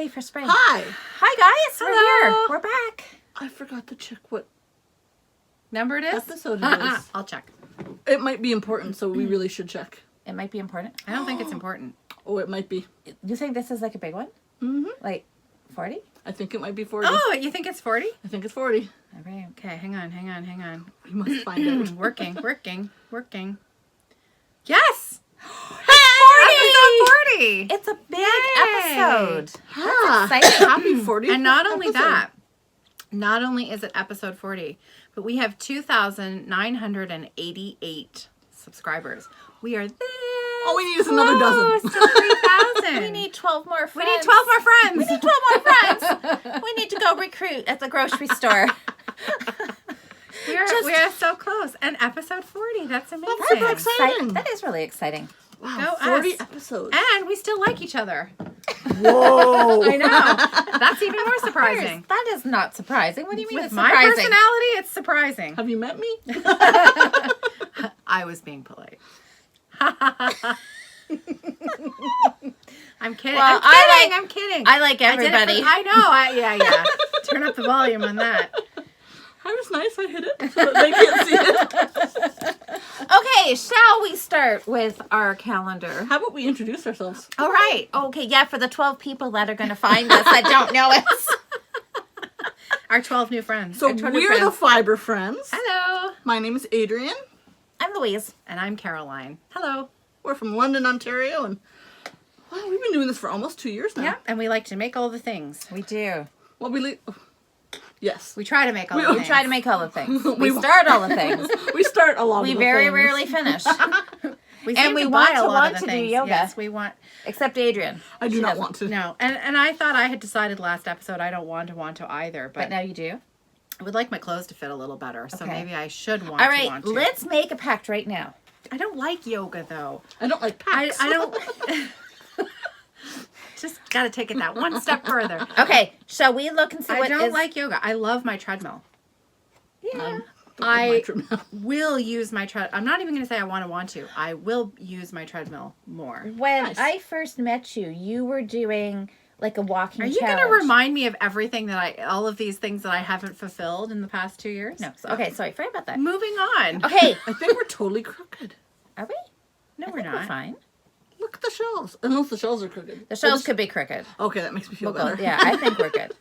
ready for spring. Hi. Hi, guys. Hello. We're here. We're back. I forgot to check what Number it is? episode it is. I'll check. It might be important, so we really should check. It might be important. I don't think it's important. Oh, it might be. You think this is like a big one? Mm-hmm. Like 40? I think it might be 40. Oh, you think it's 40? I think it's 40. All right. Okay, hang on. We must find out. working. Yes! Hey! Episode 40! It's a big Yay! episode. Ah, exciting. Happy 40. And not only episode. that, not only is it episode 40, but we have 2,988 subscribers. We are this All we need is another dozen. close to 3,000. We need 12 more friends. We need 12 more friends. We need 12 more friends. We need to go recruit at the grocery store. We are so close. And episode 40. That's amazing. super exciting. That is really exciting. Wow, Go 40 us. episodes. And we still like each other. Whoa. I know. That's even more surprising. That is not surprising. What do you mean With it's my surprising? personality, it's surprising. Have you met me? I was being polite. I'm kidding. Well, I'm kidding. I like I did it everybody. I know. Yeah. Turn up the volume on that. I was nice. I hit it so that they can't see it. Okay, shall we start with our calendar? How about we introduce ourselves? All right. Okay, yeah, for the 12 people that are going to find us that don't know us. Our 12 new friends. So Our 12 new we're the friends. Fibre Friends. Hello. My name is Adrian. I'm Louise. And I'm Caroline. Hello. We're from London, Ontario, and wow, we've been doing this for almost 2 years now. Yeah. And we like to make all the things. We do. Well, yes. We try to make all We the We things. try to make all the things. We We start all the things. We start a lot We of the very things. rarely finish. We And seem we to want buy to a lot want of to the do things. yoga. Yes, we want. Except Adrian. I do She not doesn't. want to. No. And I thought I had decided last episode I don't want to either. But But now you do. I would like my clothes to fit a little better. So Okay. maybe I should want All to right, want to. let's make a pact right now. I don't like yoga though. I don't like packs. I don't. Just got to take it that one step further. Okay, shall we look and see I what don't is... like yoga. I love my treadmill. Yeah. I will use my treadmill. I'm not even going to say I want to. I will use my treadmill more. When Nice. I first met you, you were doing like a walking Are you going challenge. to remind me of everything all of these things that I haven't fulfilled in the past 2 years? No. Okay, sorry. Forget about that. Moving on. Okay. I think we're totally crooked. Are we? No, I we're think not. We're fine. Look at the shelves. Unless the shelves are crooked. The shelves could be crooked. Okay, that makes me feel We'll go. better. Yeah, I think we're good.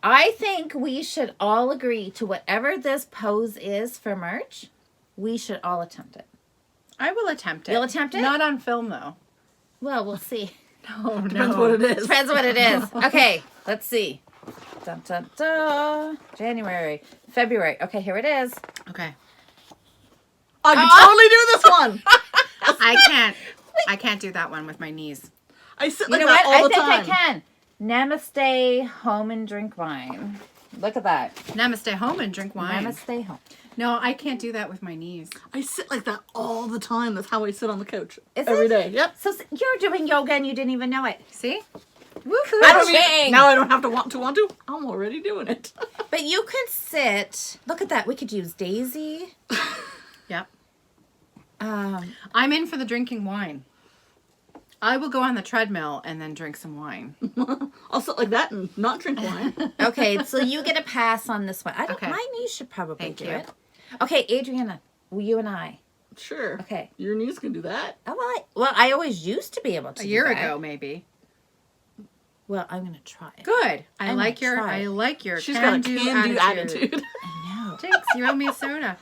I think we should all agree to whatever this pose is for merch. We should all attempt it. I will attempt it. You'll attempt it? Not on film, though. Well, we'll see. No, Depends what it is. Depends what it is. Okay, let's see. Dun, dun, dun. January, February. Okay, here it is. Okay. I can totally do this one. I can't do that one with my knees. I sit You like know that what? all I the think time. I can. Namaste, home and drink wine. Look at that. Namaste home and drink wine. Namaste, home. No, I can't do that with my knees. I sit like that all the time. That's how I sit on the couch Is every it? day. Yep. So you're doing yoga and you didn't even know it. See? Woohoo! I don't Ching. even, now I don't have to want to. I'm already doing it. But you could sit. Look at that. We could use Daisy. Yep. Um, I'm in for the drinking wine. I will go on the treadmill and then drink some wine. I'll sit like that and not drink wine. okay, so you get a pass on this one. I don't. Okay. My knees should probably Thank do you. it. Okay, Adriana, you and I. Sure. Okay. Your knees can do that. Oh, well, I always used to be able to. A do year that. ago, maybe. Well, I'm gonna try it. Good. I I'm like gonna your. try. I like your. She's got a can-do attitude. I know. Jinx, you owe me a soda.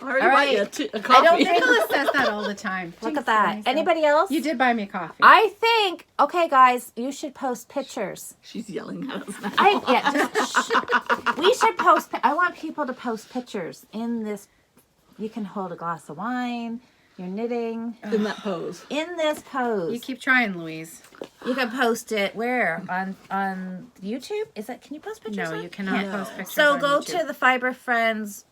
I already All bought right. you a I coffee. don't think- Nicholas says that all the time. Look Jinx, at that. you owe me a soda. Anybody else? You did buy me coffee. I think. Okay, guys, you should post pictures. She's yelling at us now. We should post. I want people to post pictures in this. You can hold a glass of wine. You're knitting In that pose. in this pose. You keep trying, Louise. You can post it where on YouTube. Is that? Can you post pictures? No, on? you cannot No. post pictures. So on go YouTube. to the Fibre Friends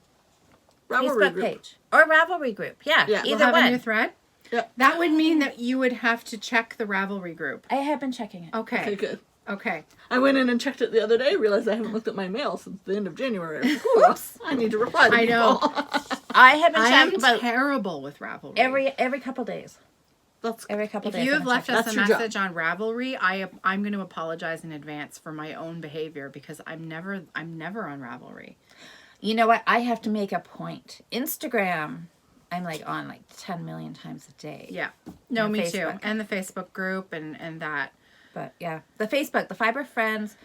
Ravelry Facebook group. page or Ravelry group. Yeah, Yeah, We'll either have a new one. thread. Yep. That would mean that you would have to check the Ravelry group. I have been checking it. Okay, Okay. good. Okay. I went in and checked it the other day, realized I haven't looked at my mail since the end of January. Oops. I need to reply to I know. people. I have been I checking am about terrible with Ravelry. every couple days. That's every couple If days. you have I'm left checking. us That's a your job. message on Ravelry, I'm going to apologize in advance for my own behavior because I'm never on Ravelry. You know what? I have to make a point. Instagram, I'm like on like 10 million times a day. Yeah. No, And me Facebook. too. And the Facebook group and that. But yeah, the Facebook, the Fibre Friends.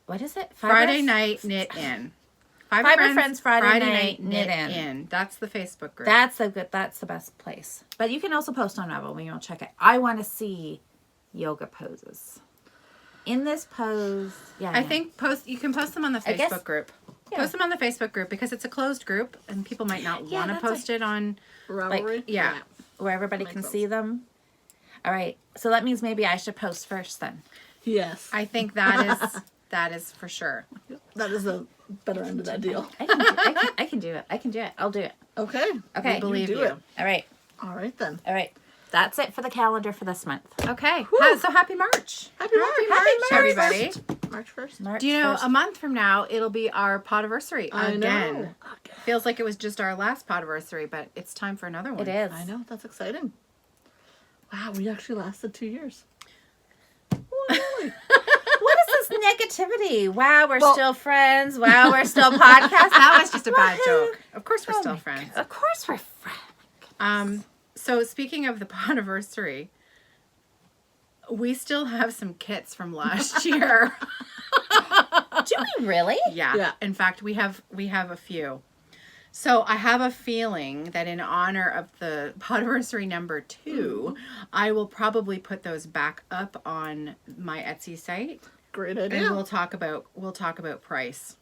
What is it? Friday night knit in. Fibre Friends Friday night knit in. That's the Facebook group. That's the best place. But you can also post on Ravel when you'll check it. I want to see yoga poses. In this pose, yeah. I think you can post them on the I guess- Facebook group. Yeah. Post them on the Facebook group because it's a closed group and people might not Yeah, want to that's post it on. Ravelry. Yeah. where everybody Makes can sense. see them. All right. So that means maybe I should post first then. Yes. I think that is for sure. That is a better end of that deal. I can do it. I can do it. I'll do it. Okay. Okay. We believe do you. it. All right. All right then. All right. That's it for the calendar for this month. Okay. Whew. So happy March. Happy March. March, everybody. March 1st. March Do you know 1st. a month from now it'll be our podiversary I again. know. Feels like it was just our last podiversary, but it's time for another one. It is. I know. That's exciting. Wow, we actually lasted 2 years. What is this negativity? Wow, we're Well- still friends. Wow, we're still podcasting. That was just a bad joke. Of course we're Oh still my friends. Of course we're friends. So speaking of the podiversary, we still have some kits from last year. Do we really? Yeah. Yeah. In fact, we have a few. So I have a feeling that in honor of the podiversary number 2, I will probably put those back up on my Etsy site, Great and idea. we'll talk about Oh. price.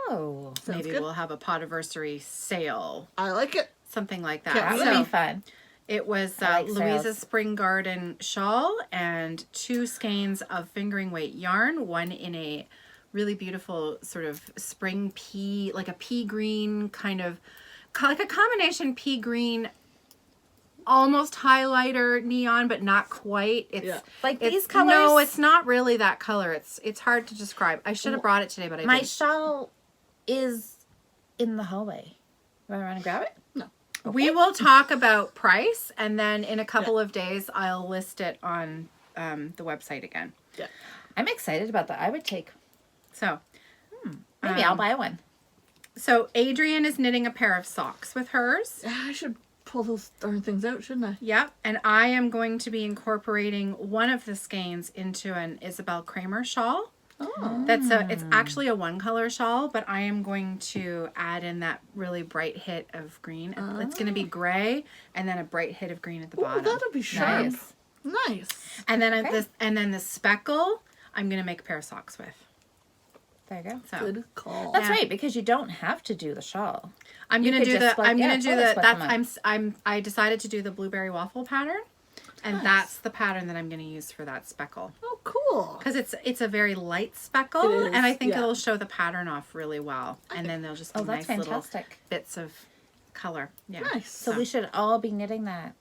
Sounds Maybe good. we'll have a podiversary sale, I like it. something like that. That Yeah. would So be fun. it was I like Louisa's sales. Spring Garden shawl and 2 skeins of fingering weight yarn, one in a really beautiful sort of spring pea, like a pea green kind of, like a combination pea green, almost highlighter neon, but not quite. It's Yeah. Like it's- these colors. No, it's not really that color. It's hard to describe. I should have brought it today, but I My didn't. shawl is in the hallway. You want to run and grab it? No. We will talk about price, and then in a couple of days, I'll list it on the website again. Yeah. I'm excited about that. I would take. So, Maybe I'll buy one. so Adrian is knitting a pair of socks with hers. Yeah, I should pull those darn things out, shouldn't I? Yep, and I am going to be incorporating one of the skeins into an Isabel Kramer shawl. Oh. It's actually a one color shawl, but I am going to add in that really bright hit of green. It's going to be gray and then a bright hit of green at the Oh, bottom. that'll be sharp. Nice. Nice. And then Okay. the speckle, I'm going to make a pair of socks with. There you go. So Good call. That's Yeah. right, because you don't have to do the shawl. I'm You going to could do just the split- I'm yeah, going to do totally the split them that's I decided to do the blueberry waffle pattern, and that's the pattern that I'm going to use for that speckle. Oh, cool. Because it's a very light speckle, It is, and I think yeah. it'll show the pattern off really well. And then there'll just be Oh, that's nice little fantastic. bits of color. Yeah. Nice. So we should all be knitting that.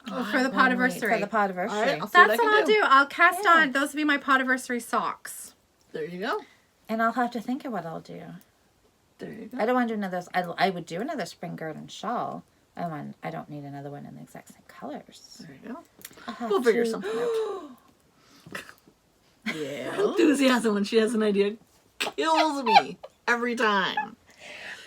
For the podiversary. For the podiversary. All right, I'll see That's what what I I'll can do. I'll cast Yeah. on. Those will be my podiversary socks. There you go. And I'll have to think of what I'll do. There you go. I don't want to do another. I would do another spring garden shawl. I don't need another one in the exact same colors. There you go. I'll have We'll figure to- something out. Yeah. Enthusiasm when she has an idea kills me every time.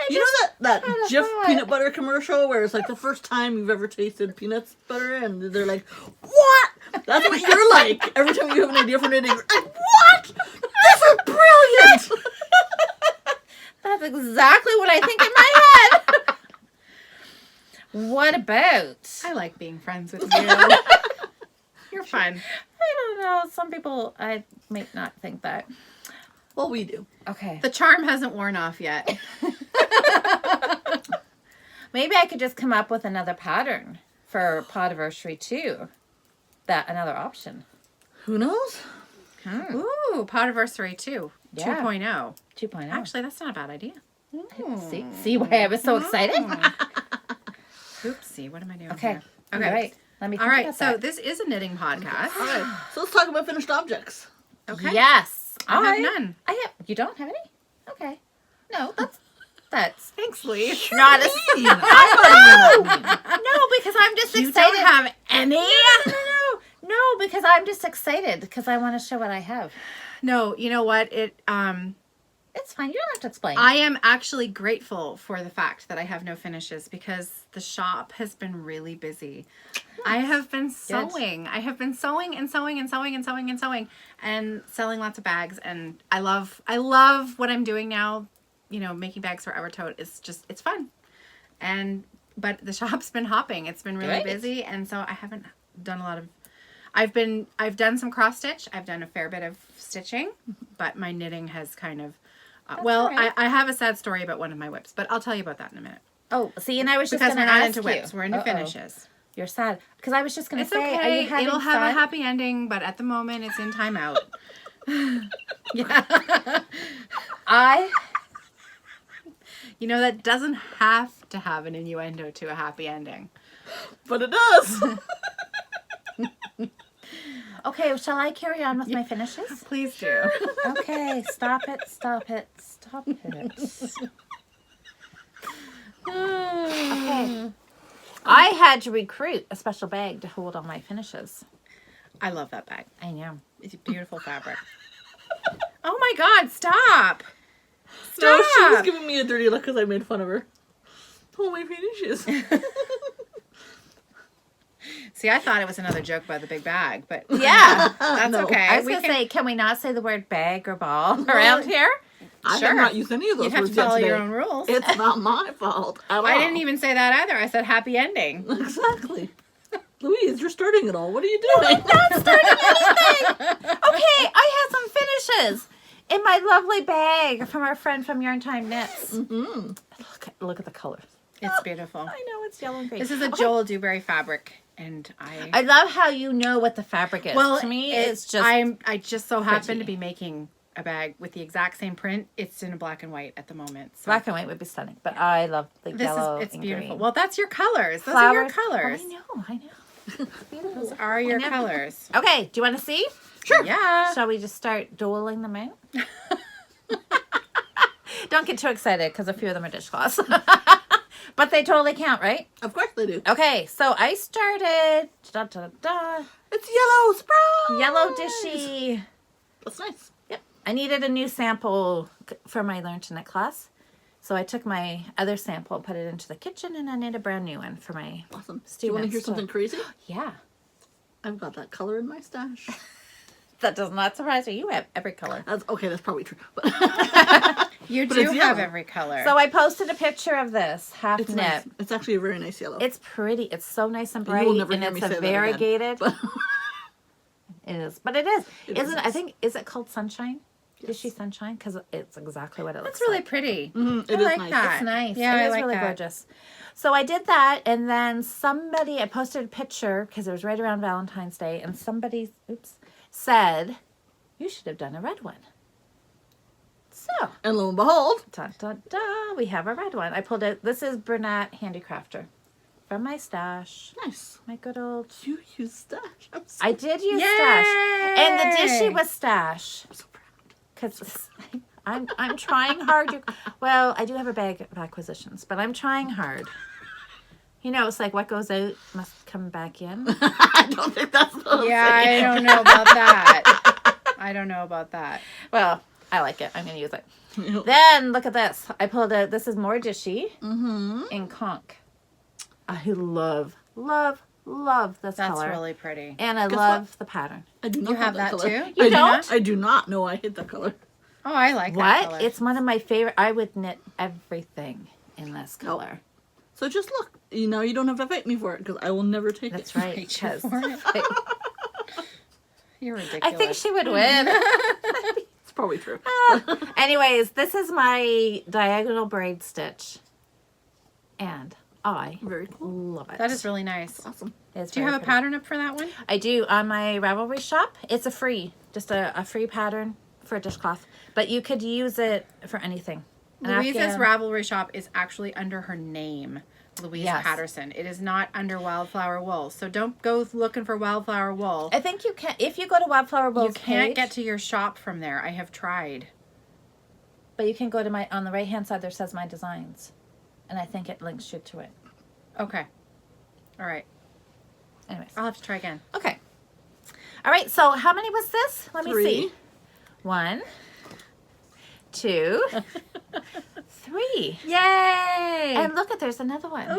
You know that had a Jif thought. peanut butter commercial where it's like the first time you've ever tasted peanut butter and they're like, what? That's what you're like. Every time you have an idea for knitting, you're like, what? This is brilliant. That's exactly what I think in my head. What about? I like being friends with you. You're fun. I don't know. Some people I might not think that. Well, we do. Okay. The charm hasn't worn off yet. Maybe I could just come up with another pattern for podiversary too. Another option. Who knows? Ooh, podiversary 2. Yeah. 2.0. 2.0. Actually, that's not a bad idea. See why I was so excited? Oopsie, what am I doing Okay. here? All Okay. right. Let me think All right, about so that. this is a knitting podcast. All right. So let's talk about finished objects. Okay. Yes. I have none. I have. You don't have any? Okay. No, that's That's thanks, Lee. Not a no, because I'm just You excited. don't have any. No, because I'm just excited because I want to show what I have. No, you know what? It's fine. You don't have to explain. I am actually grateful for the fact that I have no finishes because the shop has been really busy. I have been sewing. I have been sewing and sewing and sewing and sewing and sewing and selling lots of bags. And I love what I'm doing now. You know, making bags for Evertote. It's fun. But the shop's been hopping. It's been really busy. And so I haven't done a lot of, I've done some cross stitch. I've done a fair bit of stitching, but my knitting has kind of, right. I have a sad story about one of my whips, but I'll tell you about that in a minute. Oh, see, and I was just Because going we're to not ask into you. whips. We're into finishes. You're sad. Because I was just going to It's say, are okay. you having It'll have fun? a happy ending, but at the moment it's in timeout. You know, that doesn't have to have an innuendo to a happy ending. But it does. Okay, shall I carry on with my finishes? Please do. Okay, stop it. Okay. I had to recruit a special bag to hold all my finishes. I love that bag. I know. It's a beautiful fabric. Oh my God, stop. No, she was Stop. giving me a dirty look because I made fun of her. Oh, my finishes. See, I thought it was another joke about the big bag, but Yeah. that's No. okay. I was going to say, can we not say the word bag or ball around here? I Sure. have not used any of those You have to words yet follow today. your own rules. It's not my fault at all. I didn't even say that either. I said happy ending. Exactly. Louise, you're starting it all. What are you doing? Not starting anything. Okay, I have some finishes in my lovely bag from our friend from Yarn Time Knits. Mm-hmm. Look at the colors. It's beautiful. I know, it's yellow and green. This is a Joel Dewberry fabric, and I love how you know what the fabric is. well, to me, it's just I just so happen pretty. to be making a bag with the exact same print. It's in black and white at the moment. So black and white would be stunning, but I love the yellow it's and beautiful. green. Well, that's your colors. Those Flowers. are your colors. Oh, I know. It's beautiful. Those are your I know. colors. Okay, do you want to see? Sure. Yeah. Shall we just start doling them out? Don't get too excited because a few of them are dishcloths. But they totally count, right? Of course they do. Okay, so I started It's yellow sprout. yellow dishy. That's nice. Yep. I needed a new sample for my Learn to Knit class. So I took my other sample, put it into the kitchen, and I knit a brand new one for my Awesome. Do you students. want to hear something crazy? Yeah. I've got that color in my stash. That does not surprise me. You have every color. That's okay. That's probably true. But You But do it's have yellow. every color. So I posted a picture of this half it's knit. nice. It's actually a very nice yellow. It's pretty. It's so nice and You bright, will never and hear it's me say a that again. variegated. But It is, but it is. It Isn't is I nice. think is it called Sunshine? Yes. Dishy Sunshine? Because it's exactly what it that's looks really like. pretty. it I is like nice. that. It's nice. Yeah, it I is like really that. gorgeous. So I did that, and then I posted a picture because it was right around Valentine's Day, and somebody, said, "You should have done a red one." So, And lo and behold, we have a red one. I pulled out. This is Bernat Handicrafter from my stash. nice. My good old. You use stash. I'm so, I did use Yay! stash, and the dishy was stash. I'm so proud. Because I'm trying hard. Well, I do have a bag of acquisitions, but I'm trying hard. You know, it's like what goes out must come back in. I don't think that's the Yeah, I don't know about that. I don't know about that. Well, I like it. I'm going to use it. Then look at this. I pulled out. This is more dishy in conch. I love this That's color, really pretty. and I Guess love the pattern. I do not You have that color. too? You I do don't? not. I do not. No, I hate that color. Oh, I like that color. What? It's one of my favorite. I would knit everything in this color. So just look. You know, you don't have to fight me for it because I will never take That's it. right. Fight you 'cause for it. You're ridiculous. I think she would win. It's probably true. Anyways, this is my diagonal braid stitch. And I Very cool. love it. That is really nice. Awesome. It's Do you very have a pretty. pattern up for that one? I do on my Ravelry shop. It's a free, just a free pattern for a dishcloth. But you could use it for anything. An Louise's Afghan- Ravelry shop is actually under her name, Louise Yes. Patterson. It is not under Wildflower Wool. So don't go looking for Wildflower Wool. I think you can, if you go to Wildflower Wool's You can't page, get to your shop from there. I have tried. but you can go to on the right-hand side, there says My Designs. And I think it links you to it. Okay. All right. Anyways. I'll have to try again. Okay. All right, so how many was this? Let me 3. see. 1, 2, 3. Yay! And look at, there's another one. Ooh,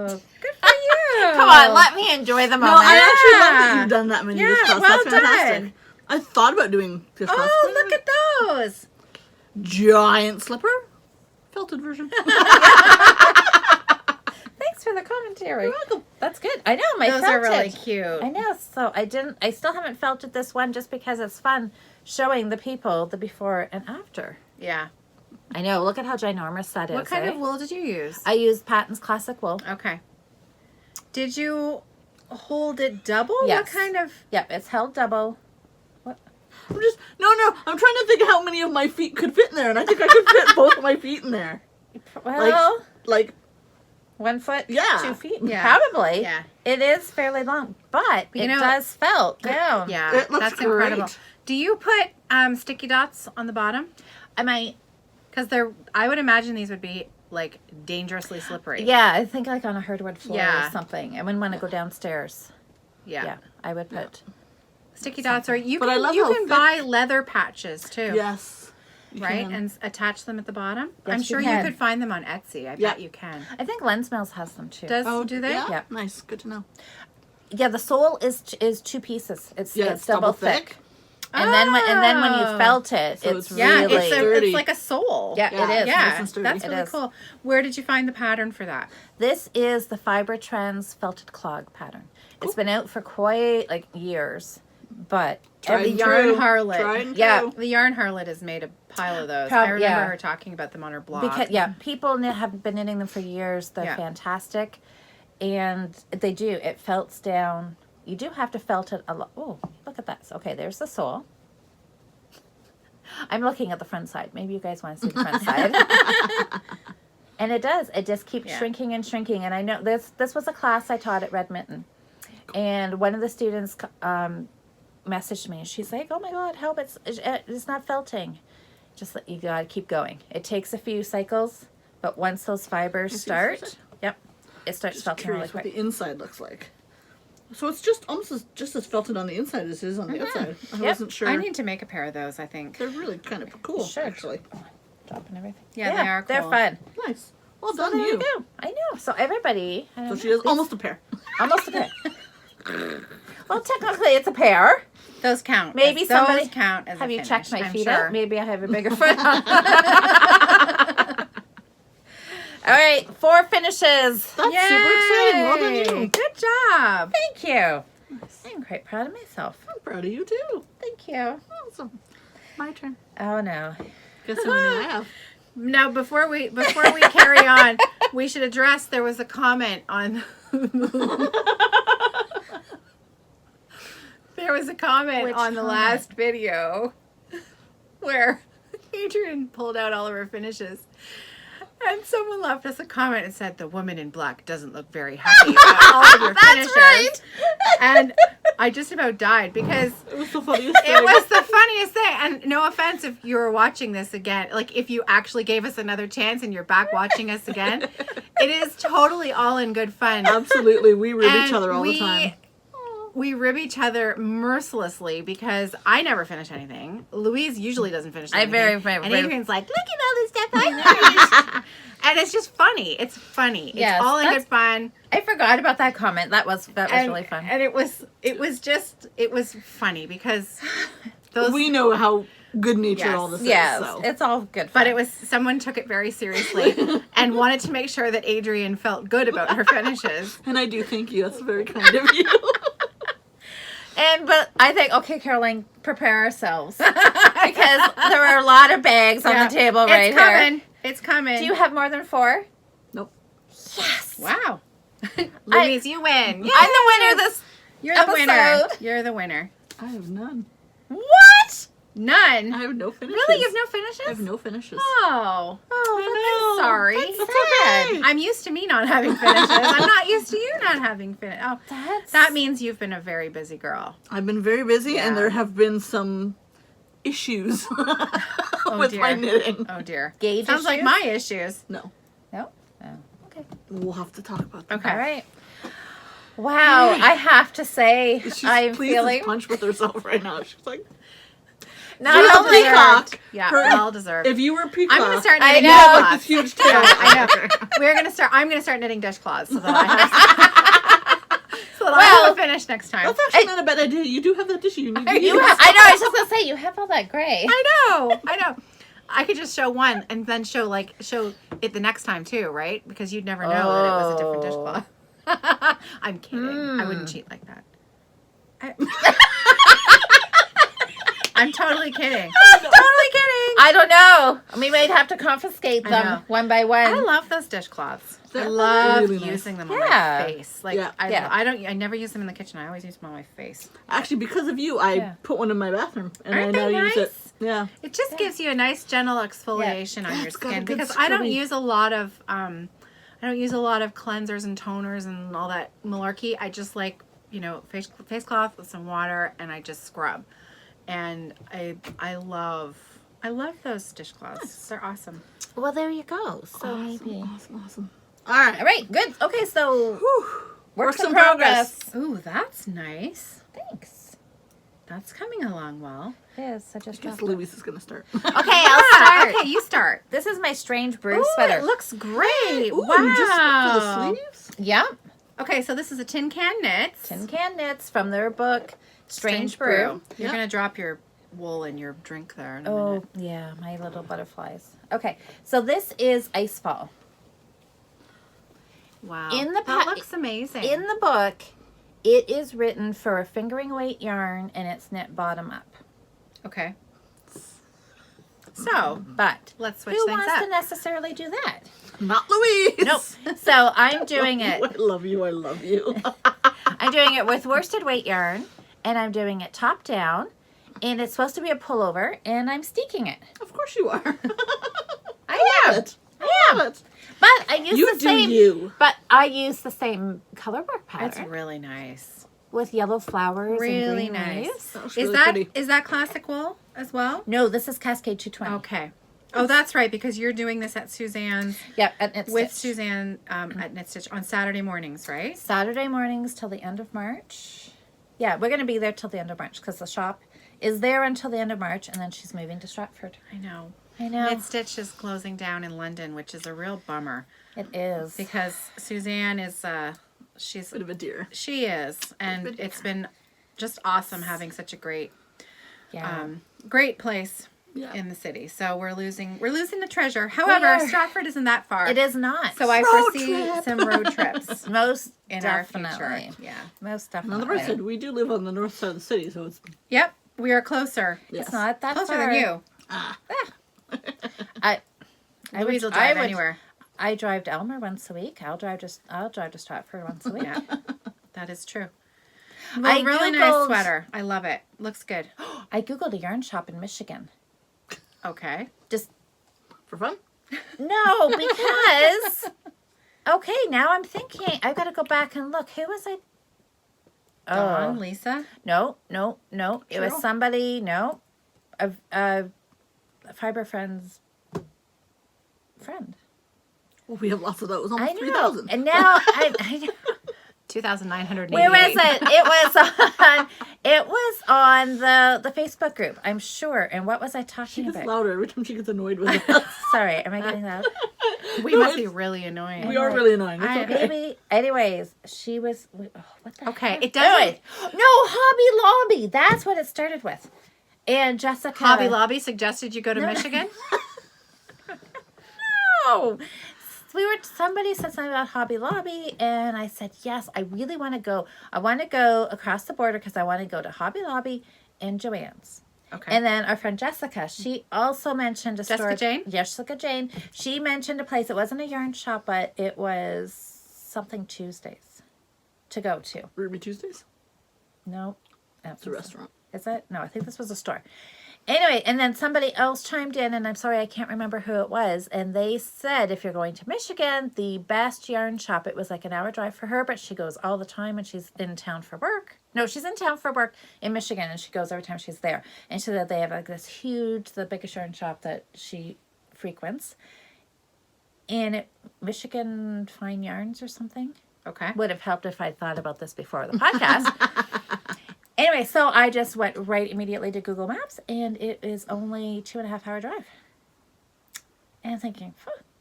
good for you. Come on, let me enjoy the No, moment. I actually love that you've done that many Yeah, gift cards. well That's fantastic. done. I thought about doing gift cards. Oh, look at those. Giant slipper. Felted version. Thanks for the commentary. You're welcome. That's good. I know, my Those are really felted. cute. I know, so I still haven't felted this one just because it's fun showing the people the before and after. Yeah. I know, look at how ginormous that is. What kind eh? of wool did you use? I used Patton's Classic Wool. Okay. Did you hold it double? Yes. What kind of... Yep, it's held double. I'm just I'm trying to think how many of my feet could fit in there, and I think I could fit both of my feet in there. Well, Like 1 foot, Yeah. 2 feet, Yeah. probably. Yeah. It is fairly long, but You it know- does felt down. Yeah, It looks that's incredible. great. Do you put sticky dots on the bottom? I might. Because I would imagine these would be like dangerously slippery. Yeah, I think like on a hardwood floor Yeah. or something. I wouldn't want to go downstairs. Yeah. Yeah, I would put. Sticky dots, or you But I can love you how can thick- buy leather patches too. yes, you Right, can. and attach them at the bottom. Yes, I'm you sure you can. could find them on Etsy. I Yeah. bet you can. I think Lens Mills has them too. Do they? Yeah? Yeah. Nice. Good to know. Yeah, the sole is 2 pieces. It's Yeah, it's double thick. And then when you Oh. felt it, So it's it's Yeah, really sturdy. it's like a sole. yeah, Yeah. it is. Nice Yeah, and sturdy. that's It really is. cool. Where did you find the pattern for that? This is the Fibre Friends felted clog pattern. It's been out for quite like years, but Tried the and yarn true. harlot. Tried and Yeah. true. The yarn harlot has made a pile of those. Prob- I remember yeah. her talking about them on her blog. because people have been knitting them for years. They're Yeah. fantastic, and they do. It felts down. You do have to felt it a lot. Oh, look at that. Okay, there's the sole. I'm looking at the front side. Maybe you guys want to see the front side. And it does. It just keeps Yeah. shrinking and shrinking. And I know this was a class I taught at Red Mitten. And one of the students messaged me. And she's like, oh my God, help. It's not felting. Just you got to keep going. It takes a few cycles. But once those fibers A few start, cycles? yep, it starts Just felting really curious what quick. the inside looks like. So it's just almost just as felted on the inside as it is on the outside. I Yep. wasn't sure. I need to make a pair of those, I think. They're really kind of cool, Sure. actually. Dropping everything. Yeah, they are They're cool. fun. Nice. Well So done, there you. you go. I know. So everybody. I So don't she know, has almost a pair. almost a pair. Well, technically, it's a pair. Those count. Maybe those somebody count as have a you checked finish, my I'm feet sure. out? Maybe I have a bigger foot. All right, 4 finishes. That's super exciting. Well done, Yay! you. Good job. Thank you. I'm quite proud of myself. I'm proud of you, too. Thank you. Awesome. My turn. Oh no. Guess how many I have. Now, before we carry on, we should address there was a comment on. There was a comment Which on the comment? last video where Adrian pulled out all of her finishes. And someone left us a comment and said, the woman in black doesn't look very happy about all of your finishes. right. And I just about died because It was the funniest thing. it was the funniest thing. And no offense if you were watching this again, like if you actually gave us another chance and you're back watching us again, it is totally all in good fun. Absolutely. We rib each And other all the time. We rib each other mercilessly because I never finish anything. Louise usually doesn't finish anything. And Adrian's like, look at all this stuff I finished. And it's just funny. It's funny. Yes, It's all in that's- good fun. I forgot about that comment. That was really fun. And it was funny because those We know how good natured Yes. all this Yes, is. So. it's all good fun. but it was someone took it very seriously and wanted to make sure that Adrian felt good about her finishes. And I do thank you. That's very kind of you. But I think, okay, Caroline, prepare ourselves. Because there are a lot of bags on Yeah. the table right It's here. coming. It's coming. Do you have more than 4? Nope. Yes. Wow. Louise, you win. Yay! I'm the winner this You're the winner. episode. You're the winner. I have none. What? None. I have no finishes. Really? You have no finishes? I have no finishes. Oh. Oh, I'm sorry. That's sad. okay. I'm used to me not having finishes. I'm not used to you not having finishes. Oh, that's that means you've been a very busy girl. I've been very busy, Yeah. and there have been some issues with dear. my knitting. Oh dear. Gauge Sounds like issues? my issues. No, No? Oh, okay. we'll have to talk about that. Okay. All right. Wow, I have to say, She's I'm pleased feeling as punch with herself right now. She's like, not She's a only peacock. Yeah, Her- well deserved. if you were a peacock, I'm gonna start I knitting know. dish you have like cloths. this huge tail. I'm gonna start knitting dishcloths so that I have so that I have a finish next time. That's actually not a bad idea. You do have that tissue you need to use. I know, I was just going to say, you have all that gray. I know. I could just show one and then show it the next time too, right? Because you'd never know that it was a different dishcloth. I'm kidding. I wouldn't cheat like that. I'm totally kidding. Totally kidding. I don't know. We might have to confiscate I know. them one by one. I love those dishcloths. I They're love really nice. using them on Yeah. my face. Like Yeah. I never use them in the kitchen. I always use them on my face. Actually, because of you, I Yeah. put one in my bathroom, and Aren't I now they use it. nice? Yeah. It just gives you a nice gentle exfoliation on Yeah, your it's got a skin good because I don't scrubby- use a lot of cleansers and toners and all that malarkey. I just like, face cloth with some water and I just scrub. And I love those dishcloths. They're awesome. Well, there you go. So maybe. Awesome. All right. All right, good. Okay, so Whew. works Works in in progress. Ooh, that's nice. Thanks. That's coming along well. Yes, I just I guess dropped it. Louise is gonna start. Okay, I'll start. Okay, you start. This is my strange brew Ooh, sweater. it looks great. Ooh, wow. you just for the sleeves. Yep. Okay, so this is a tin can knits. Tin Can Knits from their book, Strange Brew. You're Yep. gonna drop your wool in your drink there in a Oh, minute. yeah, my little butterflies. Okay, so this is Icefall. Wow. In the that pa- looks amazing. In the book, it is written for a fingering weight yarn and it's knit bottom up. Okay. So But let's switch who things wants up. to necessarily do that? Not Louise. Nope. So I'm doing I it. love you. I love you. I'm doing it with worsted weight yarn, and I'm doing it top down, and it's supposed to be a pullover, and I'm steeking it. Of course you are. I am. it. I am. it. But I use You the do same. you. But I use the same color work It's pattern really nice. with yellow flowers Really and green nice. leaves. That was Is really pretty. that classic wool as well? No, this is Cascade 220. Okay. Oh, that's right, because you're doing this at Suzanne's Yep, and it's with Suzanne at Knit Stitch on Saturday mornings, right? Saturday mornings till the end of March. Yeah, we're going to be there till the end of March because the shop is there until the end of March, and then she's moving to Stratford. I know. I know. Knit Stitch is closing down in London, which is a real bummer It is. because Suzanne is she's Bit of a deer. she is, and it's been just awesome having such a great Yeah. great place Yeah. in the city. So we're losing the treasure. However, are. Stratford isn't that far. It is not. So I Road foresee trip. some road trips most in definitely. our future. Yeah. Most On the definitely. bright side, we do live on the north side of the city, so it's Yep. We are closer. yes. It's not that Closer far. than you. I Louise will I drive would- anywhere. I drive to Elmer once a week. I'll drive to Stratford once a week. Yeah. That is true. I Well, really nice Googled- sweater. I love it. Looks good. I googled a yarn shop in Michigan. Okay. Just for fun. no, because okay, now I'm thinking I've got to go back and look. Who was I? Dawn, Oh Lisa. no. It was Cheryl? somebody. No, a Fibre Friends friend. Well, we have lots of those. I Almost know, 3,000. and now I know. 2,988. Where was it? It was on the Facebook group, I'm sure. And what was I She talking gets about? louder every time she gets annoyed with us. Sorry, am I getting loud? We No, must be it's- really annoying. We are really annoying. It's I- okay. Maybe. Anyways, she was. Oh, what the? Okay, heck? it doesn't- Anyway, no, Hobby Lobby. That's what it started with. And Jessica. Hobby Lobby suggested you go to Michigan. No. Somebody said something about Hobby Lobby, and I said yes. I really want to go. I want to go across the border because I want to go to Hobby Lobby and Joann's. Okay. And then our friend Jessica, she also mentioned a Jessica store. Jane? Jessica Jane. She mentioned a place. It wasn't a yarn shop, but it was something Tuesdays to go to. Ruby Tuesdays. No, It's a restaurant. Is it? No, I think this was a store. Anyway, and then somebody else chimed in, and I'm sorry, I can't remember who it was. And they said if you're going to Michigan, the best yarn shop, it was like an hour drive for her, but she goes all the time and she's in town for work. No, she's in town for work in Michigan, and she goes every time she's there. And she said they have like this huge, the biggest yarn shop that she frequents. And Michigan Fine Yarns or something. Okay. Would have helped if I'd thought about this before the podcast. Anyway, so I just went right immediately to Google Maps, and it is only 2.5 hour drive. And I'm thinking,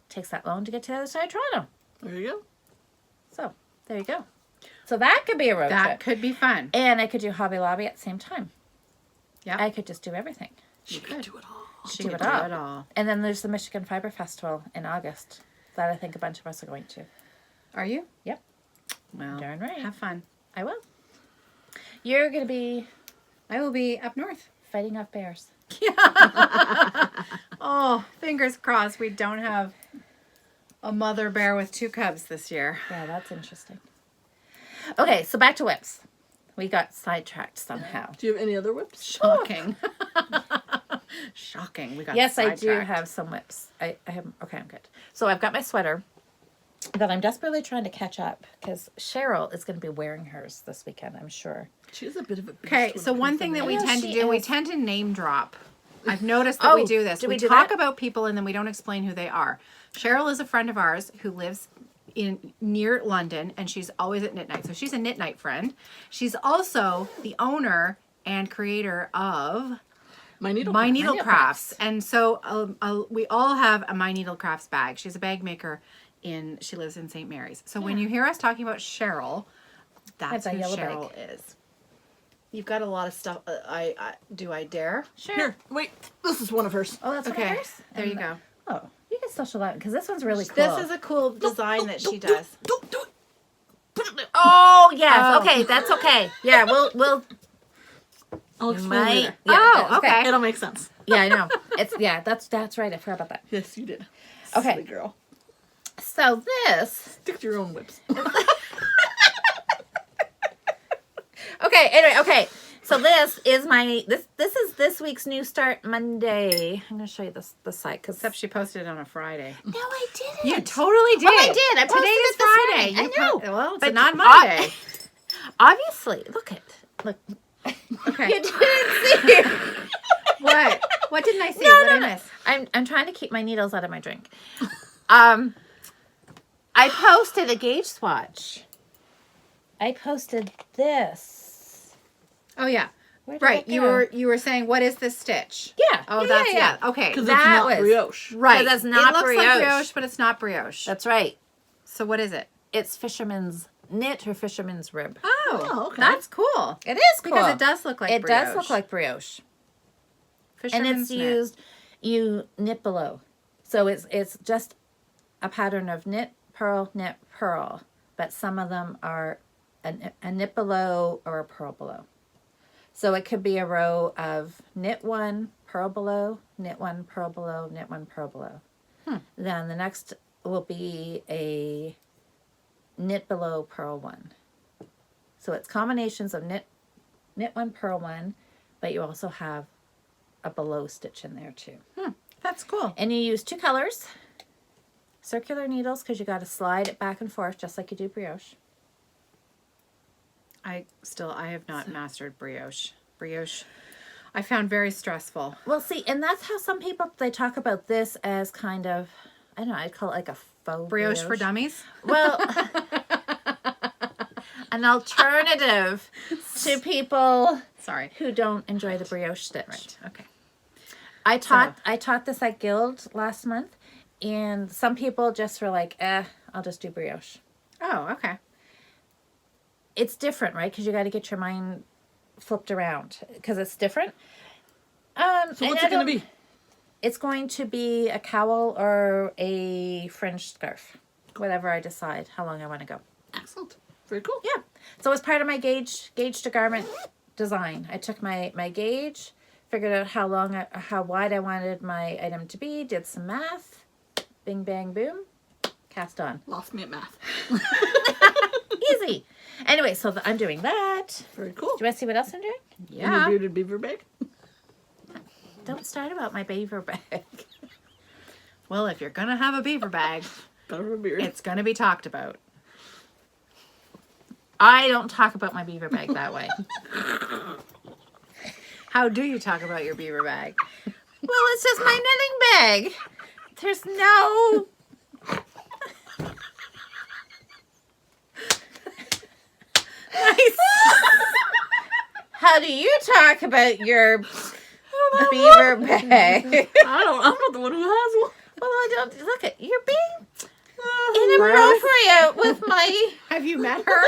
takes that long to get to the other side of Toronto. There you go. So there you go. So that could be a road That trip. could be fun. And I could do Hobby Lobby at the same time. Yeah. I could just do everything. She could do it all. She do could it do all. it all. And then there's the Michigan Fibre Festival in August that I think a bunch of us are going to. Are you? Yep. Well, Darn right. have fun. I will. You're going to be I will be up north. fighting off bears. Oh, fingers crossed we don't have a mother bear with 2 cubs this year. Yeah, that's interesting. Okay, so back to whips. We got sidetracked somehow. Do you have any other whips? Shocking. Shocking. We got Yes, I do sidetracked. have some whips. I have. Okay, I'm good. So I've got my sweater that I'm desperately trying to catch up because Cheryl is going to be wearing hers this weekend, I'm sure. She's a bit of a beast. Okay, when so it one comes thing to that we know tend to she do, we is. tend to name drop. I've noticed that we Oh, do this. do We we do talk that? about people and then we don't explain who they are. Cheryl is a friend of ours who lives in near London, and she's always at Knit Night. So she's a Knit Night friend. She's also the owner and creator of My Needle. My Needle Needlecrafts. Crafts. And so we all have a My Needle Crafts bag. She's a bag maker she lives in St. Mary's. So when you hear us talking about Cheryl, that's That's a who yellow Cheryl is. You've got a lot of stuff. Do I dare? Sure. Here, wait. This is one of hers. Oh, that's one Okay, of hers? there you go. Oh, you can social out because this one's really cool. This is a cool design that she does. Don't do it. Put it there. Oh, yes. Oh. Okay, that's okay. Yeah, we'll I'll explain might. later. Yeah, Oh, that's okay. It'll make sense. Yeah, I know. That's right. I forgot about that. Yes, you did. Okay. Silly girl. So this. Stick to your own whips. Okay. Anyway. Okay. So this is this is this week's New Start Monday. I'm gonna show you the site because Except she posted it on a Friday. no, I didn't. You totally did. Oh, I did. I posted Today is it this Friday. morning. I know. Well, it's But not Monday. Obviously, look. Okay. You didn't see it. What? What didn't I see? No, what no, did no. I miss? I'm trying to keep my needles out of my drink. I posted a gauge swatch. I posted this. Oh yeah. Where did Right. that You go? were saying what is this stitch? Yeah. Oh, yeah, that's yeah. Okay. Because it's That not was- brioche. Right. that's not It looks like brioche. brioche, but it's not brioche. That's right. So what is it? It's fisherman's knit or fisherman's rib. Oh, okay. That's cool. It is cool. Because it does look like It brioche. does look like brioche, and Fisherman's it's knit. used. You knit below, so it's just a pattern of knit, purl, but some of them are a knit below or a purl below. So it could be a row of knit one, purl below, knit one, purl below, knit one, purl below. Then the next will be a knit below, purl one. So it's combinations of knit one, purl one, but you also have a below stitch in there too. That's cool. And you use 2 colors, circular needles, because you got to slide it back and forth just like you do brioche. I have not mastered brioche. Brioche, I found very stressful. Well, see, and that's how some people, they talk about this as kind of, I don't know, I'd call it like a faux Brioche for dummies. Well, an alternative to people Sorry. who don't enjoy the brioche stitch. Right. Okay. I taught this at Guild last month, and some people just were like, I'll just do brioche. Oh, okay. It's different, right? Because you got to get your mind flipped around because it's different. So what's it going to be? It's going to be a cowl or a fringed scarf, whatever I decide how long I want to go. Excellent. Very cool. Yeah. So as part of my gauge to garment design, I took my gauge, figured out how wide I wanted my item to be, did some math, bing bang boom, cast on. Lost me at math. Easy. Anyway, so I'm doing that. Very cool. Do you want to see what else I'm doing? And your Yeah. bearded beaver bag? Don't start about my beaver bag. Well, if you're gonna have a beaver bag, Better have a beard. it's gonna be talked about. I don't talk about my beaver bag that way. How do you talk about your beaver bag? Well, it's just my knitting bag. There's no... Nice. How do you talk about your beaver bag? I'm not the one who has one. Well, I don't... Look at... You're being inappropriate with my... Have you met her?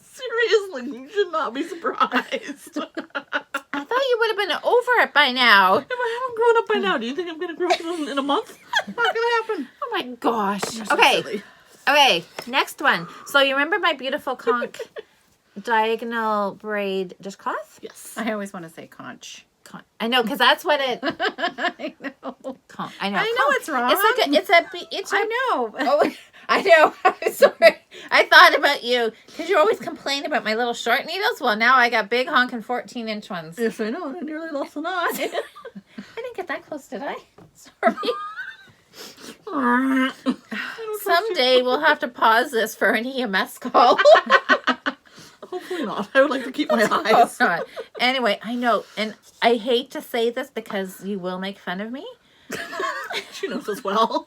Seriously, you should not be surprised. I thought you would have been over it by now. If I haven't grown up by now, do you think I'm going to grow up in a month? Not going to happen. Oh my gosh. You're so Okay. silly. Okay, next one. So you remember my beautiful conch diagonal braid dishcloth? Yes. I always want to say conch. I know, because that's what it... I know. I know. I know it's wrong. I know. Oh, I know. I'm sorry. I thought about you because you always complain about my little short needles. Well, now I got big honking 14-inch ones. Yes, I know. I nearly lost an eye. I didn't get that close, did I? Sorry. Someday we'll have to pause this for an EMS call. Hopefully not. I would like to keep my Oh, eyes. God. Anyway, I know, and I hate to say this because you will make fun of me. She knows as well.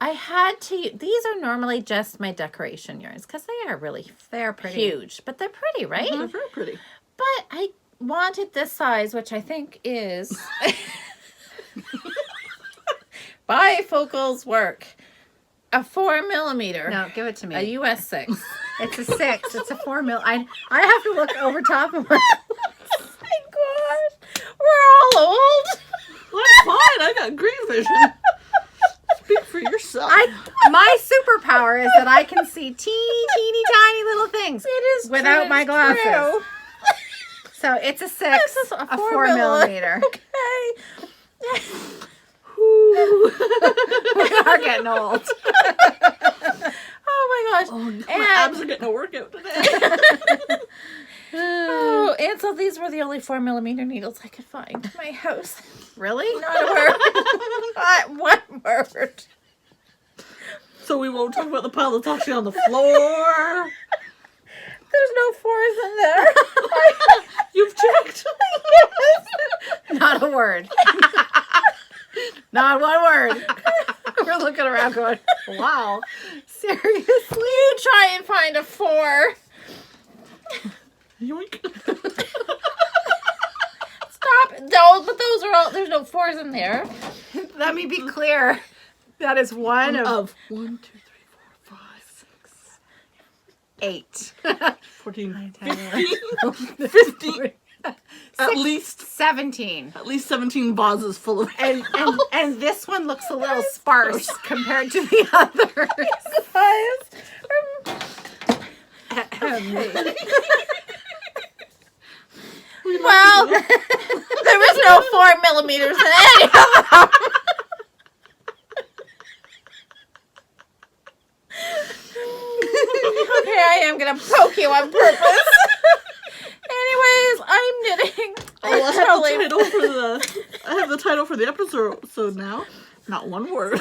I had to. These are normally just my decoration yarns because they are really They're pretty. huge, but they're pretty, right? They're very pretty. But I wanted this size, which I think is bifocals work. A 4mm. No, give it to me. A US 6. It's a 6. It's a 4 mil. I have to look over top of my. Oh my gosh. We're all old. That's fine. I got green vision. Speak for yourself. My superpower is that I can see teeny tiny little things It is without my glasses. true. So it's a 6, This is a 4 millimeter. Okay. We are getting old. Oh my gosh. Oh, my abs are getting a workout today. Oh, and so these were the only 4mm needles I could find in my house. Really? Not a word. Not one word. So we won't talk about the pile that's actually on the floor. There's no 4s in there. You've checked. Yes. Not a word. Not one word. We're looking around going, wow. Seriously? You try and find a 4. Yoink. Stop. No, but those are all, there's no 4s in there. Let me be clear. That is one of 1, 2, 3, 4, 5, 6, 8. 14, 15. 15. At least 17. 17 vases full of And this one looks a little sparse compared to the others. Well, there was no 4mm in any of them. Okay, I am going to poke you on purpose. Anyways, I'm knitting. I have the title for the episode now. Not one word.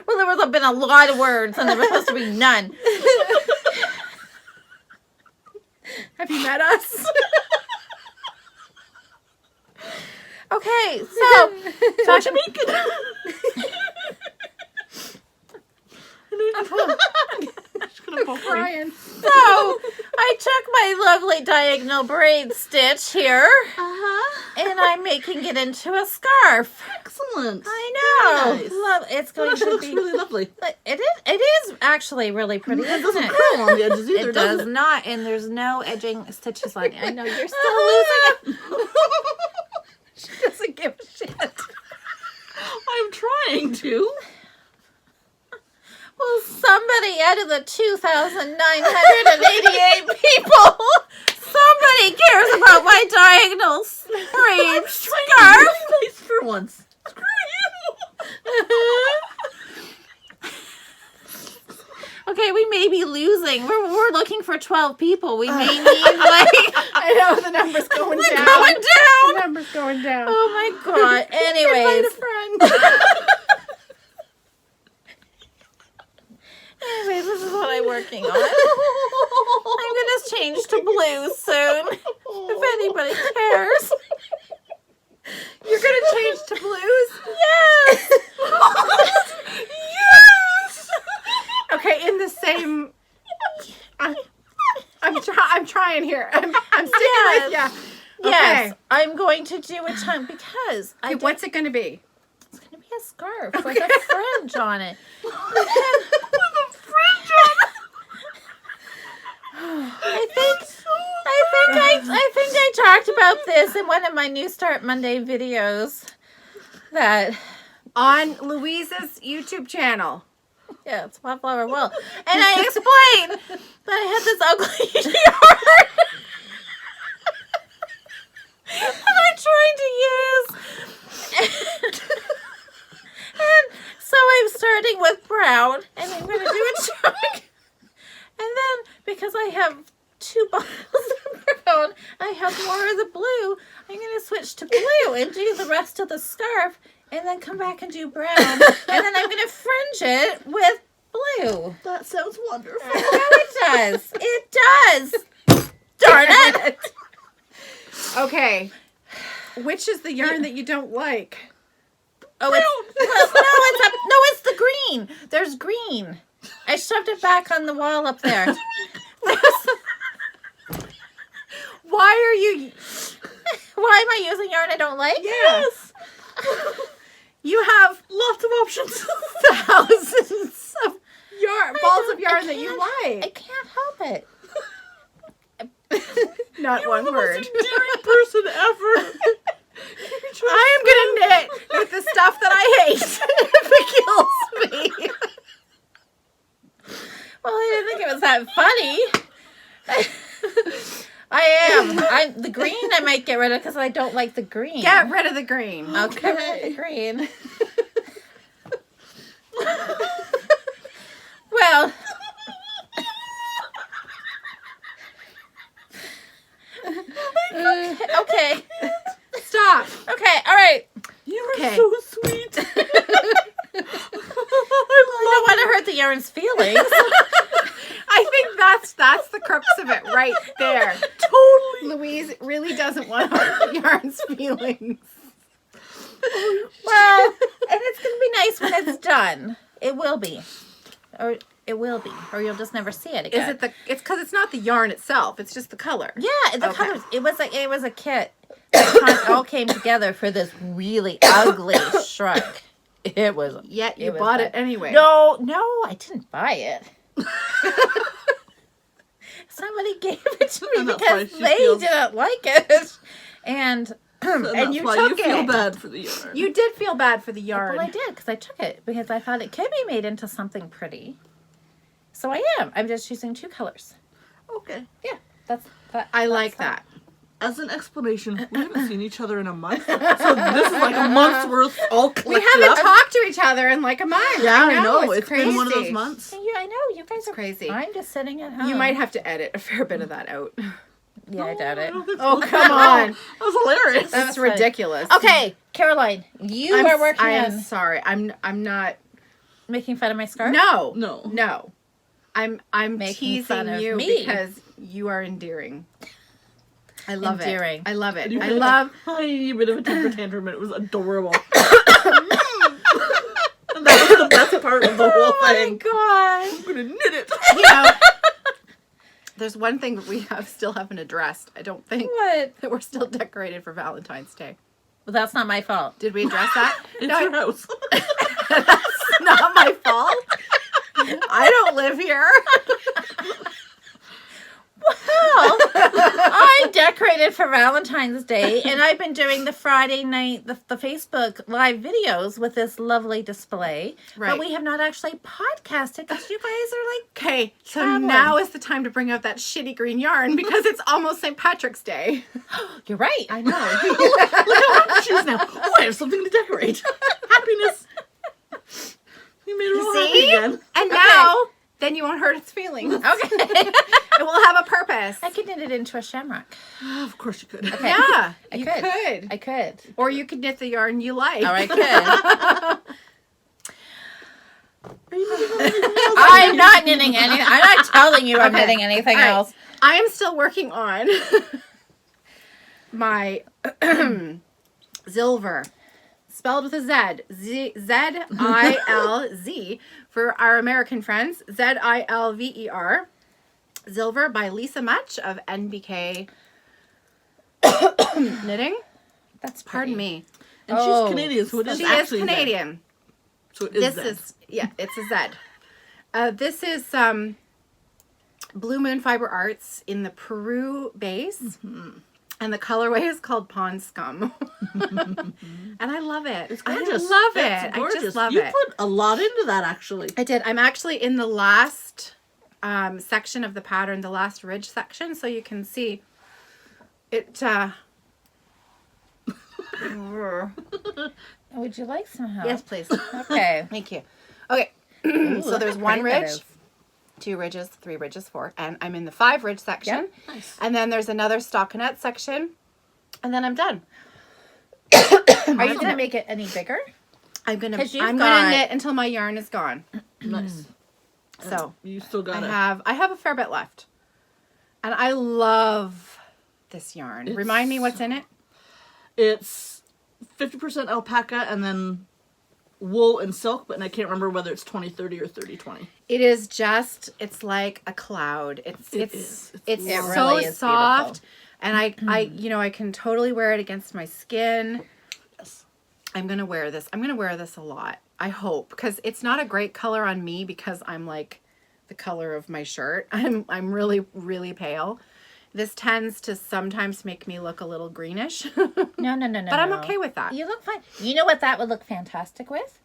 Well, there was been a lot of words, and there was supposed to be none. Have you met us? Okay, so Sasha, I'm Brian. so I took my lovely diagonal braid stitch here, and I'm making it into a scarf. Excellent. I know. Nice. Love. It's It going actually to looks be. really lovely. It is. It is actually really pretty. It Isn't doesn't it? curl on the edges either, It does does it? not, and there's no edging stitches on it. I know you're still losing it. She doesn't give a shit. I'm trying to. Well, somebody out of the 2,988 people, somebody cares about my diagonal braid scarf. Nice for once. Screw Okay, we may be losing. We're looking for 12 people. We may need like I know the number's going down. going down. The number's going down. Oh my god. Anyways, Invite a friend. guys, this is what I'm working on. I'm gonna change to blue soon. If anybody cares. You're gonna change to blues? Yes. Yes! Okay, in the same. I'm trying here. I'm sticking with you. Yes, Okay. I'm going to do a time because Okay, what's it gonna be? it's going to be a scarf with a fringe on it. With a fringe on it. I think I talked about this in one of my New Start Monday videos. That On Louise's YouTube channel. yeah, it's Wildflower Will, and I explained that I had this ugly yarn that I'm trying to use, and so I'm starting with brown, and I'm going to do a chunk, and then because I have 2 bottles of brown, I have more of the blue. I'm going to switch to blue and do the rest of the scarf, and then come back and do brown, and then I'm going to fringe it with blue. That sounds wonderful. No, it does. It does. Darn it. Okay. Which is the yarn that you don't like? Oh, it's the green. There's green. I shoved it back on the wall up there. Why are you? Why am I using yarn I don't like? Yes. You have Lots of options. thousands of balls of yarn that you I like. can't help it. Not one You're the word. most endearing person ever. I am gonna knit with the stuff that I hate if it kills me. Well, I didn't think it was that funny. I'm the green I might get rid of because I don't like the green. Get rid of the green. I'll get rid of the green. Well, okay. Stop. Okay, all right. You are Okay. so sweet. I don't want to hurt the yarn's feelings. I think that's the crux of it right there. Totally. Louise really doesn't want to hurt the yarn's feelings. Well, and it's going to be nice when it's done. It will be. Or it will be. Or you'll just never see it again. Is it it's because it's not the yarn itself, it's just the color. Yeah, the Okay. colors. It was a kit that all came together for this really ugly shrunk. It was. Yet you it was bought bad. it anyway. No, I didn't buy it. Somebody gave it to me And that's why because she they feels- didn't like it, and And that's you why took you feel it. bad for the yarn. You did feel bad for the yarn. well, I did because I took it because I thought it could be made into something pretty. So I am. I'm just using 2 colors. Okay. Yeah, that's. I like that. As an explanation, we haven't seen each other in a month, so this is like a month's worth all We collected haven't up. talked to each other in like a month. Yeah, I know. It's crazy. been one of those months. Yeah, I know. You guys It's are crazy. I'm just sitting at home. You might have to edit a fair bit of that out. Yeah, I doubt it. don't think Oh, so. come on. That was hilarious. That's fine. ridiculous. Okay, Caroline, you are working I am on sorry. I'm not. making fun of my scarf. No. No. No. I'm Making fun teasing of you me. because you are endearing. I love Endearing. it. I love it. You I had love. a tiny bit of a temper tantrum, and it was adorable. And that was the best part of the whole thing. God. I'm gonna knit it. You know, there's one thing that we still haven't addressed. I don't think What? that we're still decorated for Valentine's Day. Well, that's not my fault. Did we address that? It's No, your house. it's not my fault. I don't live here. Well, I decorated for Valentine's Day, and I've been doing the Friday night, the Facebook live videos with this lovely display. Right. But we have not actually podcasted because you guys are like, Okay, so Traveling. now is the time to bring out that shitty green yarn because it's almost St. Patrick's Day. you're right. I know. Look how much shoes now. Oh, I have something to decorate. Happiness. You made her all happy See? again. And now, then you won't hurt its feelings. Okay. It will have a purpose. I could knit it into a shamrock. Of course you could. Okay. Yeah, I you could. could. I could. Or you could knit the yarn you like. Or I could. Are you knitting on anything else? I'm not knitting anything. I'm not telling you I'm Okay. knitting anything All right. else. I am still working on my Zilver, spelled with a Z, Z-I-L-Z for our American friends, Z-I-L-V-E-R, Zilver by Lisa Much of NBK Knitting. That's Pardon pretty. me. And Oh, she's Canadian, so it is She is actually Canadian. Z. So it is This Z. is, yeah, it's a Z. This is Blue Moon Fiber Arts in the Peru base. And the colorway is called Pond Scum. And I love it. It's gorgeous. I love It's it. gorgeous. I just love you it. put a lot into that, actually. I did. I'm actually in the last section of the pattern, the last ridge section, so you can see it. Would you like some help? Yes, please. Okay. Thank you. Okay. Ooh, So look there's how one pretty that ridge, is. 2 ridges, 3 ridges, 4, and I'm in the 5 ridge section. Yep. Nice. And then there's another stockinette section, and then I'm done. Are you gonna make it any bigger? I'm gonna 'Cause you've gonna got- knit until my yarn is gone. Nice. So You still got it. I have a fair bit left, and I love this yarn. It's- Remind me what's in it. It's 50% alpaca and then wool and silk, but I can't remember whether it's 20-30 or 30-20. It is just, it's like a cloud. It's It is. it's It so really is soft, beautiful. and I can totally wear it against my skin. Yes. I'm gonna wear this. I'm gonna wear this a lot. I hope, because it's not a great color on me because I'm like the color of my shirt. I'm really, really pale. This tends to sometimes make me look a little greenish, No. but I'm okay with that. You look fine. You know what that would look fantastic with?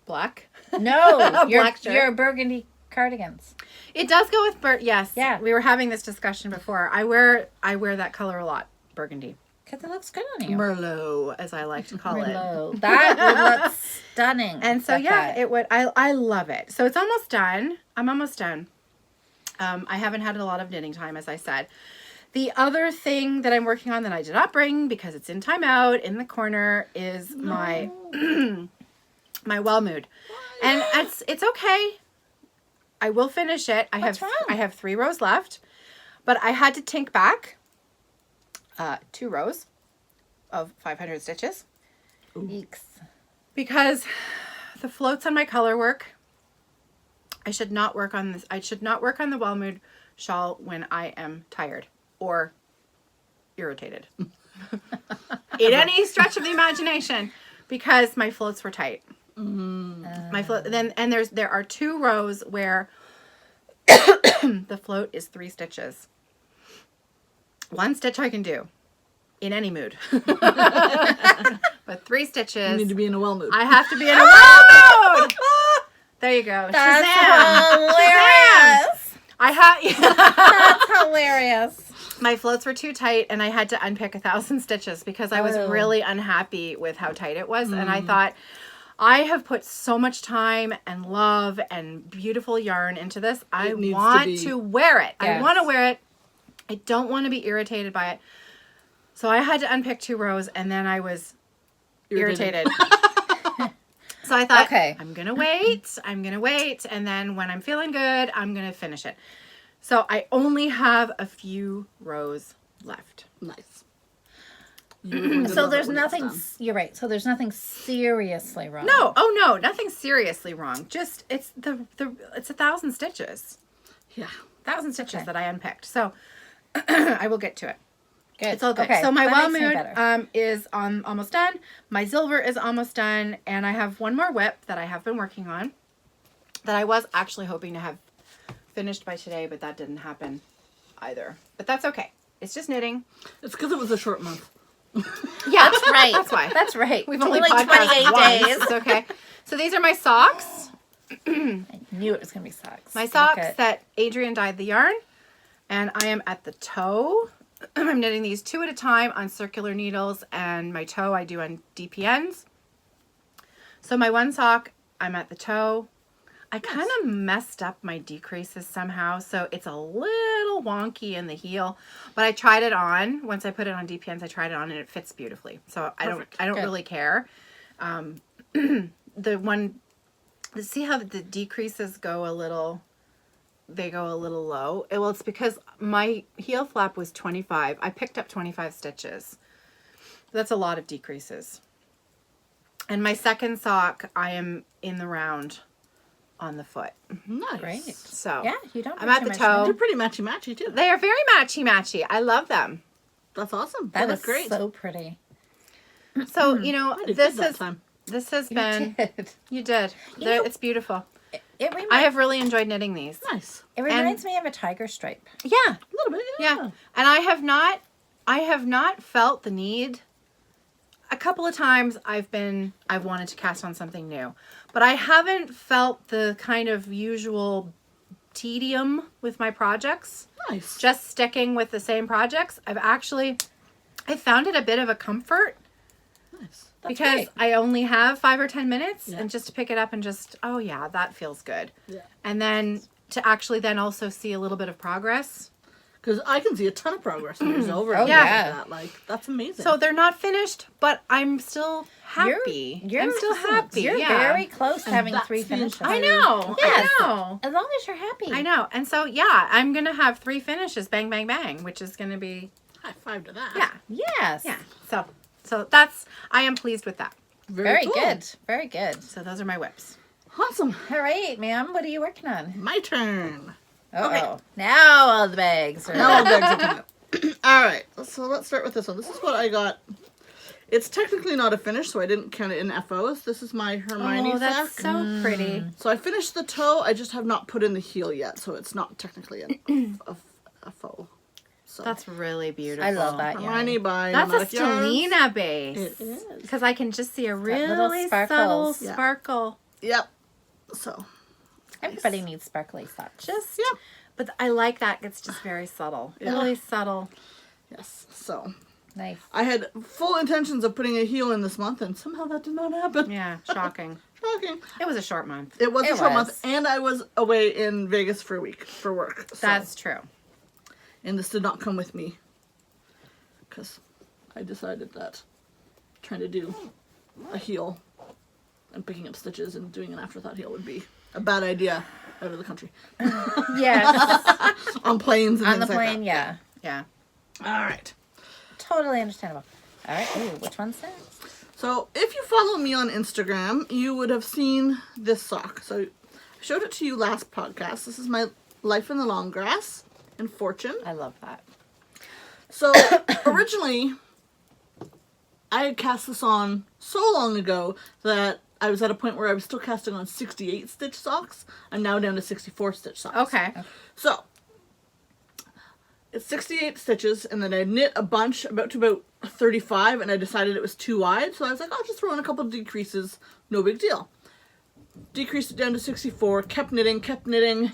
Black. No, your Black shirt. your burgundy cardigans. It does go with yes. Yeah. We were having this discussion before. I wear that color a lot. Burgundy. Because it looks good on you. Merlot, as I like to call it. Merlot. That would look stunning. And so with yeah, that. it would. I love it. So it's almost done. I'm almost done. I haven't had a lot of knitting time, as I said. The other thing that I'm working on that I did not bring because it's in timeout in the corner is my my well mood, and it's okay. I will finish it. What's wrong? I have 3 rows left, but I had to tink back 2 rows of 500 stitches Eeks. because the floats on my color work. I should not work on this. I should not work on the well mood shawl when I am tired or irritated in any stretch of the imagination because my floats were tight. My float there are 2 rows where the float is 3 stitches. 1 stitch I can do in any mood, but 3 stitches You need to be in a well mood. I have to be in a well mood. There you go. That's Shazam! hilarious. I had That's hilarious. my floats were too tight, and I had to unpick 1,000 stitches because I was Oh. really unhappy with how tight it was. And I thought, I have put so much time and love and beautiful yarn into this. I It needs to want be. to wear it. I Yes. want to wear it. I don't want to be irritated by it. So I had to unpick 2 rows, and then I was irritated. So I thought, Okay. I'm going to wait. And then when I'm feeling good, I'm going to finish it. So I only have a few rows left. Nice. So there's nothing. You're right. So there's nothing seriously wrong. No, oh no, nothing seriously wrong. Just it's it's 1,000 stitches. Yeah. 1,000 stitches Okay. that I unpicked. So I will get to it. Good. It's all good. Okay, So my that well makes me mood better. is almost done. My Zilver is almost done, and I have one more whip that I have been working on that I was actually hoping to have finished by today, but that didn't happen either. But that's okay. It's just knitting. It's because it was a short month. Yeah, That's right. That's why. That's right. We've It's only only podcasted 28 once. days. It's okay. So these are my socks. I knew it was gonna be socks. My Look socks at- that Adrian dyed the yarn, and I am at the toe. I'm knitting these 2 at a time on circular needles, and my toe I do on DPNs. So my one sock, I'm at the toe. I kind of messed up my decreases somehow, so it's a little wonky in the heel, but I tried it on. Once I put it on DPNs, I tried it on and it fits beautifully. So I don't Good. really care. The one See how the decreases go a little, they go a little low? Well, it's because my heel flap was 25. I picked up 25 stitches. That's a lot of decreases. And my second sock, I am in the round on the foot. Nice. Great. So Yeah, you don't. I'm have at too the much toe. They're pretty matchy too. They are very matchy. I love them. That's awesome. That They is look great. so pretty. So, you know, I did this good that is time. this has You been did. you did. You know- It's beautiful. It, remi- I have really enjoyed knitting these. Nice. it reminds me of a tiger stripe. Yeah. A little bit. Yeah. And I have not felt the need. A couple of times I've wanted to cast on something new, but I haven't felt the kind of usual tedium with my projects. Nice. Just sticking with the same projects. I found it a bit of a comfort Nice. because great. I only have 5 or 10 minutes Yeah. and just to pick it up and just, oh yeah, that feels good. Yeah. And then to actually then also see a little bit of progress. Because I can see a ton of progress when it's over. Oh, and yeah. like that. Like, that's amazing. So they're not finished, but I'm still happy. I'm still happy. You're yeah. very close to And having that's 3 the finishes. entire- I know. Yes. I know. As long as you're happy. I know. And so yeah, I'm gonna have 3 finishes, bang, bang, bang, which is gonna be high five to that. yeah, Yes. yeah. So that's I am pleased with that. Very cool. good. Very good. So those are my whips. Awesome. All right, ma'am. What are you working on? My turn. Uh-oh. Okay. Now all the bags are Now all bags are coming up. All right. So let's start with this one. This is what I got. It's technically not a finish, so I didn't count it in FOs. This is my Hermione Oh, that's sack. so pretty. So I finished the toe. I just have not put in the heel yet, so it's not technically a faux. So That's really beautiful. I love that Hermione yarn. by That's a Nomadic Yarns. Stellina base. It is. Because I can just see a little really subtle sparkles. Yeah. sparkle. Yep. So Everybody needs sparkly socks. Just, Yep. but I like that. It's just very subtle. Yeah. Really subtle. yes. So Nice. I had full intentions of putting a heel in this month, and somehow that did not happen. Yeah, shocking. Shocking. It was a short month. It was It a short was. month, and I was away in Vegas for a week for work. So, That's true. and this did not come with me because I decided that trying to do a heel and picking up stitches and doing an afterthought heel would be a bad idea out of the country Yes. on planes and On the things like plane, yeah. Yeah. that. All right. Totally understandable. All right. Ooh, which one's that? So if you follow me on Instagram, you would have seen this sock. So I showed it to you last podcast. This is my Life in the Long Grass in Fortune. I love that. So originally, I had cast this on so long ago that I was at a point where I was still casting on 68 stitch socks. I'm now down to 64 stitch socks. Okay. So it's 68 stitches, and then I knit a bunch about 35, and I decided it was too wide, so I was like, I'll just throw in a couple of decreases, no big deal. Decreased it down to 64, kept knitting.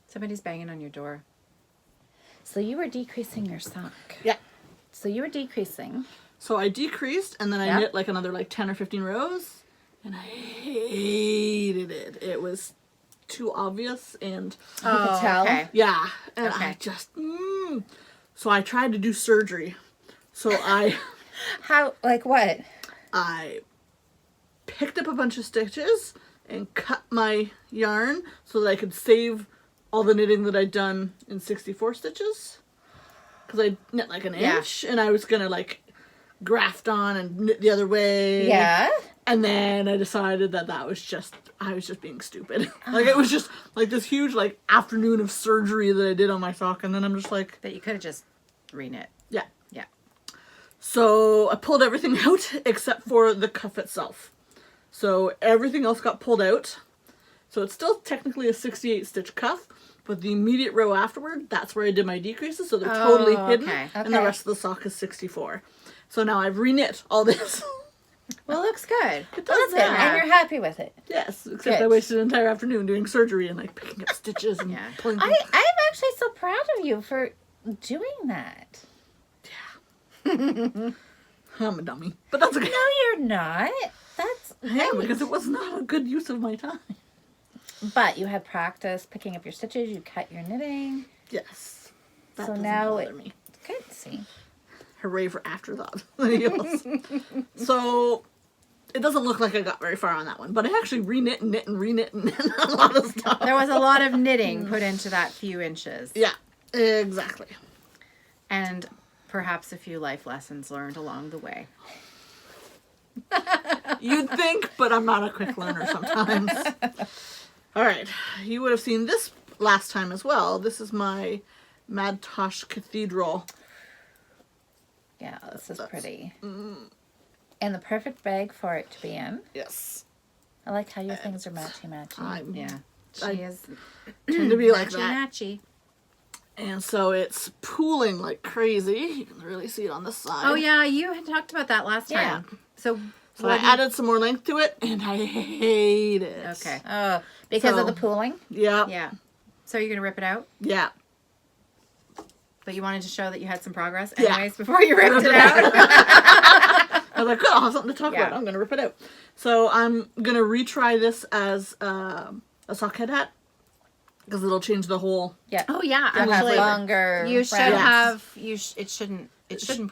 Somebody's banging on your door. So you were decreasing your sock. Yeah. So you were decreasing. So I decreased, and then I Yep. knit like another 10 or 15 rows, and I hated it. It was too obvious, and You could tell. Okay. yeah, and Okay. I just, So I tried to do surgery. So How, like what? I picked up a bunch of stitches and cut my yarn so that I could save all the knitting that I'd done in 64 stitches. Because I knit like an Yeah. inch, and I was going to like graft on and knit the other way. Yeah. And then I decided that I was just being stupid. Like it was just like this huge like afternoon of surgery that I did on my sock, and then I'm just like, That you could have just reknit. yeah. Yeah. So I pulled everything out except for the cuff itself. So everything else got pulled out. So it's still technically a 68 stitch cuff, but the immediate row afterward, that's where I did my decreases. So they're totally hidden, okay. and the Okay. rest of the sock is 64. So now I've reknit all this. Well, it looks good. It Well, does that's good. that. And you're happy with it. Yes, except I Good. wasted an entire afternoon doing surgery and like picking up stitches and Yeah. pulling. I'm actually so proud of you for doing that. I'm a dummy, but that's okay. No, you're not. That's Yeah, great. because it was not a good use of my time. But you had practice picking up your stitches. You cut your knitting. Yes. That So doesn't now bother me. Good. See. Hooray for afterthought. Yes. So it doesn't look like I got very far on that one, but I actually re-knit and knit and re-knit and knit a lot of stuff. There was a lot of knitting put into that few inches. Yeah, exactly. And perhaps a few life lessons learned along the way. You'd think, but I'm not a quick learner sometimes. All right, you would have seen this last time as well. This is my Mad Tosh Cathedral. Yeah, this is pretty. And the perfect bag for it to be in. Yes. I like how your things are matchy-matchy. Yeah. She I is tend to be like that. matchy. And so it's pooling like crazy. You can really see it on this side. Oh yeah, you had talked about that last time. Yeah. So I added some more length to it, and I hate it. Okay. Oh, because So- of the pooling? Yeah. Yeah. So you're gonna rip it out, Yeah. but you wanted to show that you had some progress Yeah. anyways before you ripped it out. I was like, oh, I'll have something to talk Yeah. about. I'm going to rip it out. So I'm going to retry this as a sockhead hat because it'll change the whole. Yeah. Oh yeah, You'll have actually, longer. you should rounds. have. It shouldn't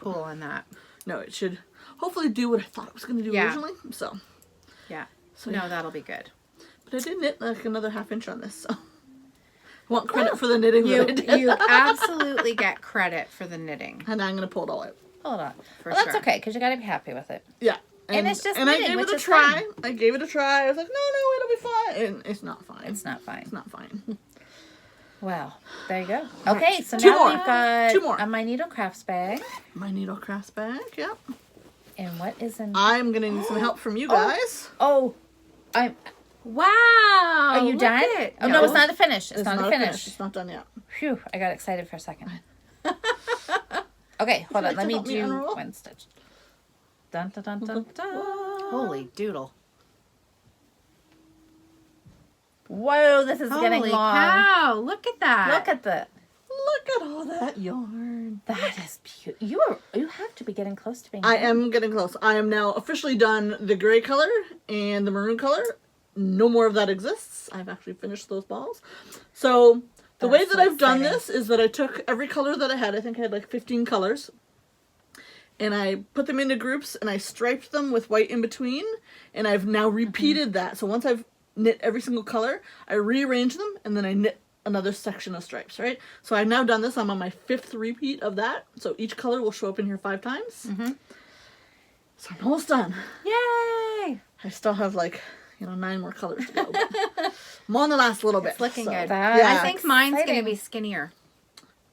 pool on that. No, it should hopefully do what I thought it was going to do Yeah. originally. So, Yeah. So, no, yeah. that'll be good. But I did knit like another ½ inch on this. So I want credit for the knitting that I did. You absolutely get credit for the knitting. And I'm going to pull it all out. Hold on. For Well, that's sure. okay, because you got to be happy with it. Yeah. And it's just and I knitting, gave which it a is try. fine. I gave it a try. I was like, no, it'll be fine. And it's not fine. It's not fine. It's not fine. Well, there you go. Okay, so Two now more. we've got Two more. my needle crafts bag. My needle crafts bag. Yep. And what is in... I'm gonna need some help from you guys. Oh, I'm... Wow. Are you look done? it. Oh, no, it's not a finish. It's not a finish. finish. It's not done yet. Phew, I got excited for a second. Okay, hold on. like Let to me help me do unroll? one stitch. Dun, dun, dun, dun, dun. Holy doodle. Whoa, this is getting Holy long. cow. Look at that. Look at the... Look at all that yarn. That is beautiful. You have to be getting close to being I done. am getting close. I am now officially done the gray color and the maroon color. No more of that exists. I've actually finished those balls. So the way That's that so I've done exciting. this is that I took every color that I had. I think I had like 15 colors. And I put them into groups and I striped them with white in between. And I've now repeated that. So once I've knit every single color, I rearrange them and then I knit another section of stripes, right? So I've now done this. I'm on my 5th repeat of that. So each color will show up in here 5 times. So I'm almost done. Yay. I still have like, 9 more colors to go. But I'm on the last little bit. It's looking so, good. That- Yeah. I think mine's going to exciting. be skinnier.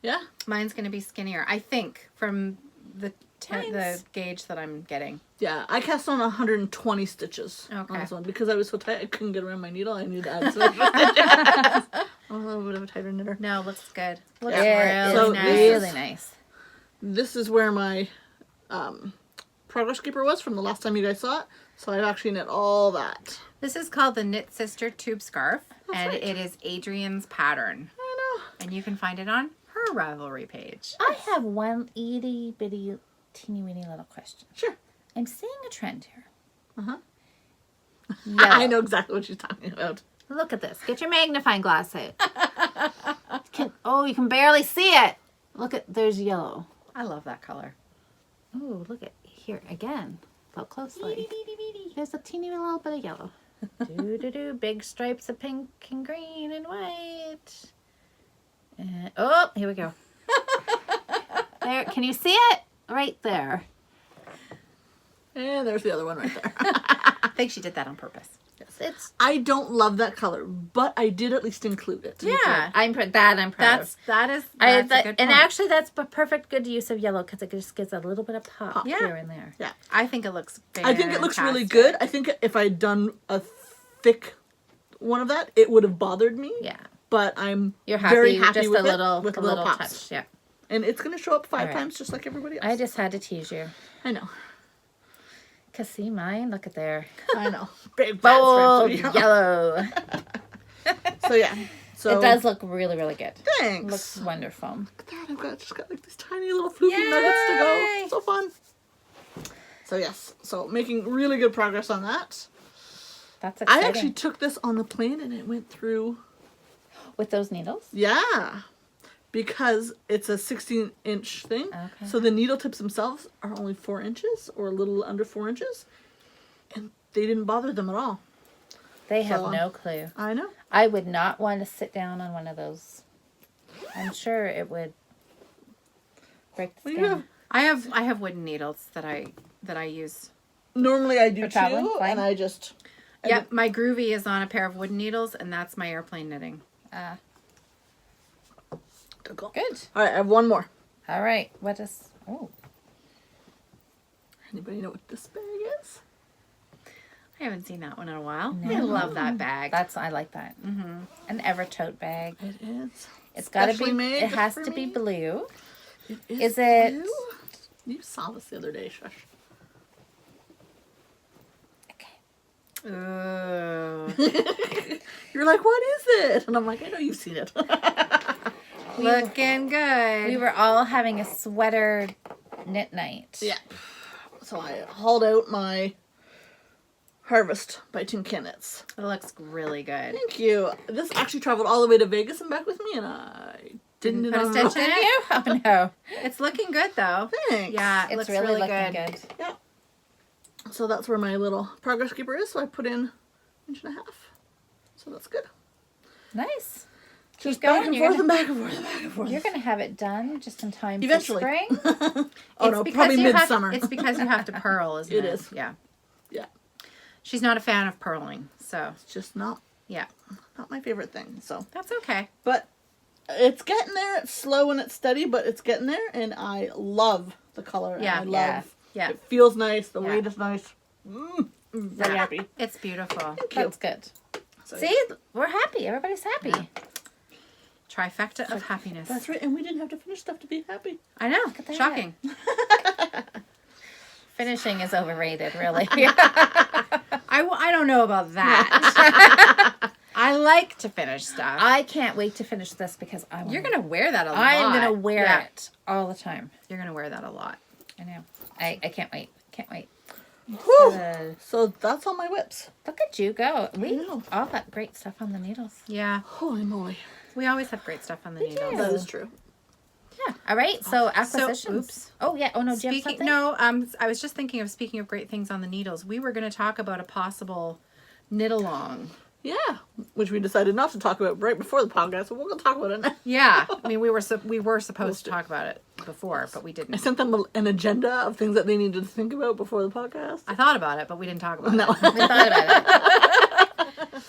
Yeah. Mine's going to be skinnier. I think from the Mine's- gauge that I'm getting. Yeah. I cast on 120 stitches Okay. on this one because I was so tight I couldn't get around my needle. I needed to add some extra stitches. I'm a little bit of a tighter knitter. No, looks good. Looks Yeah, really So it's nice. really nice. This is where my progress keeper was from the last time you guys saw it. So I've actually knit all that. This is called the Knit Sister Tube Scarf, and right. it is Adrian's pattern. I know. And you can find it on her Ravelry page. I have one itty bitty teeny weeny little question. Sure. I'm seeing a trend here. Uh-huh. Yellow. I know exactly what she's talking about. Look at this. Get your magnifying glass out. You can barely see it. Look at, there's yellow. I love that color. Oh, look at here again. Look closely. There's a teeny little bit of yellow. Do. Big stripes of pink and green and white. And, oh, here we go. There, can you see it? Right there. And there's the other one right there. I think she did that on purpose. It's I don't love that color, but I did at least include it. Yeah. I'm proud of. That's I, a that, good and point. actually, that's a perfect good use of yellow because it just gives a little bit of pop Yeah. here and there. Yeah. I think it looks I think it looks really fantastic. good. I think if I'd done a thick one of that, it would have bothered me. Yeah, But I'm you're happy. very happy just with a little, it, with a little little pops. touch. Yeah, And it's going to show up 5 right. times just like everybody else. I just had to tease you. I know. Cause see mine. Look at there. I know. Big Bold bad yellow. So yeah. So It does look really, really good. Thanks. Looks wonderful. Look at that. I've just got like these tiny little floofy nuggets to go. Yay. So fun. So yes. So making really good progress on that. That's exciting. I actually took this on the plane and it went through. With those needles. Yeah. Because it's a 16-inch thing. Okay. So the needle tips themselves are only 4 inches or a little under 4 inches. And they didn't bother them at all. They have So, no clue. I know. I would not want to sit down on one of those. I'm sure it would break the What do you skin. have? I have wooden needles that I use. Normally I do For traveling, too, flying? and I just... Yep, my groovy is on a pair of wooden needles, and that's my airplane knitting. Good. All right, I have one more. All right. What is... Oh. Anybody know what this bag is? I haven't seen that one in a while. No. I love that bag. I like that. Mm-hmm. An ever tote bag. It is. It's got to be... Specially made It just has for to be me. blue. Is it- blue? You saw this the other day, Shush. Okay. Ooh. You're like, what is it? And I'm like, I know you've seen it. Looking good. We were all having a sweater knit night. Yeah. So I hauled out my Harvest by Tin Can Knits. It looks really good. Thank you. This actually traveled all the way to Vegas and back with me, and I didn't Didn't put a know. stitch in Didn't it? you? Oh, no. It's looking good though. Thanks. Yeah, it It's looks really really looking good. good. Yeah. So that's where my little progress keeper is. So I put in 1.5 inches. So that's good. Nice. Just going, back and you're forth gonna- and back and forth and back and forth. You're going to have it done just in time Eventually. for spring. Oh It's no, because probably you have- midsummer. It's because you have to purl, isn't it? It is. Yeah. Yeah. She's not a fan of purling, so It's just not yeah. my favorite thing. So, That's okay. but it's getting there. It's slow and it's steady, but it's getting there, and I love the color. And Yeah. I love. Yeah. Yeah. It feels nice. The Yeah. weight is nice. Very happy. It's beautiful. That's good. So, See, we're happy. Everybody's happy. Yeah. Trifecta of happiness. That's right, and we didn't have to finish stuff to be happy. I know. at that. Shocking. Finishing is overrated, really. I don't know about that. I like to finish stuff. I can't wait to finish this because You're going to wear that a lot. I'm gonna wear Yeah. it all the time. You're going to wear that a lot. I know. I can't wait. Can't wait. Whew. Uh, So that's all my whips. look at you go. We know. all got great stuff on the needles. Yeah. Holy moly. We always have great stuff on the needles. do. That is true. Yeah. All right. So acquisitions. oops. Oh yeah. Oh no. Do you have Speaking, something? no, I was just thinking of speaking of great things on the needles. We were going to talk about a possible knit along. Yeah, which we decided not to talk about right before the podcast, so we're going to talk about it now. Yeah, I mean we were supposed to talk about it before, but we I didn't. sent them an agenda of things that they needed to think about before the podcast. I thought about it, but we didn't talk about No. it. We thought about it.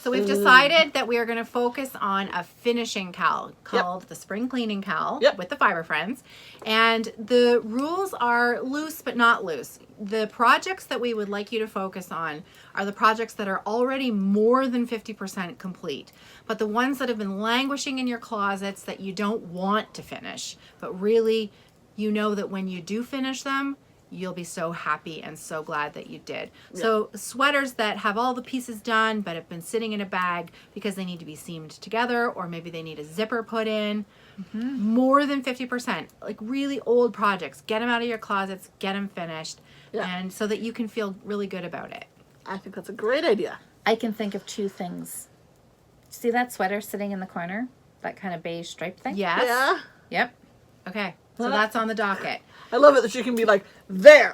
So we've decided that we are going to focus on a finishing cal called the Spring Cleaning Cal Yep. with the Fibre Friends. And the rules are loose but not loose. The projects that we would like you to focus on are the projects that are already more than 50% complete. But the ones that have been languishing in your closets that you don't want to finish, but really you know that when you do finish them, you'll be so happy and so glad that you did. So sweaters that have all the pieces done but have been sitting in a bag because they need to be seamed together, or maybe they need a zipper put in. More than 50%. Like really old projects. Get them out of your closets, get them finished, and so that you can feel really good about it. I think that's a great idea. I can think of two things. See that sweater sitting in the corner? That kind of beige stripe thing? Yes. Yeah. Yep. Okay. So that's on the docket. I love it that you can be like, there.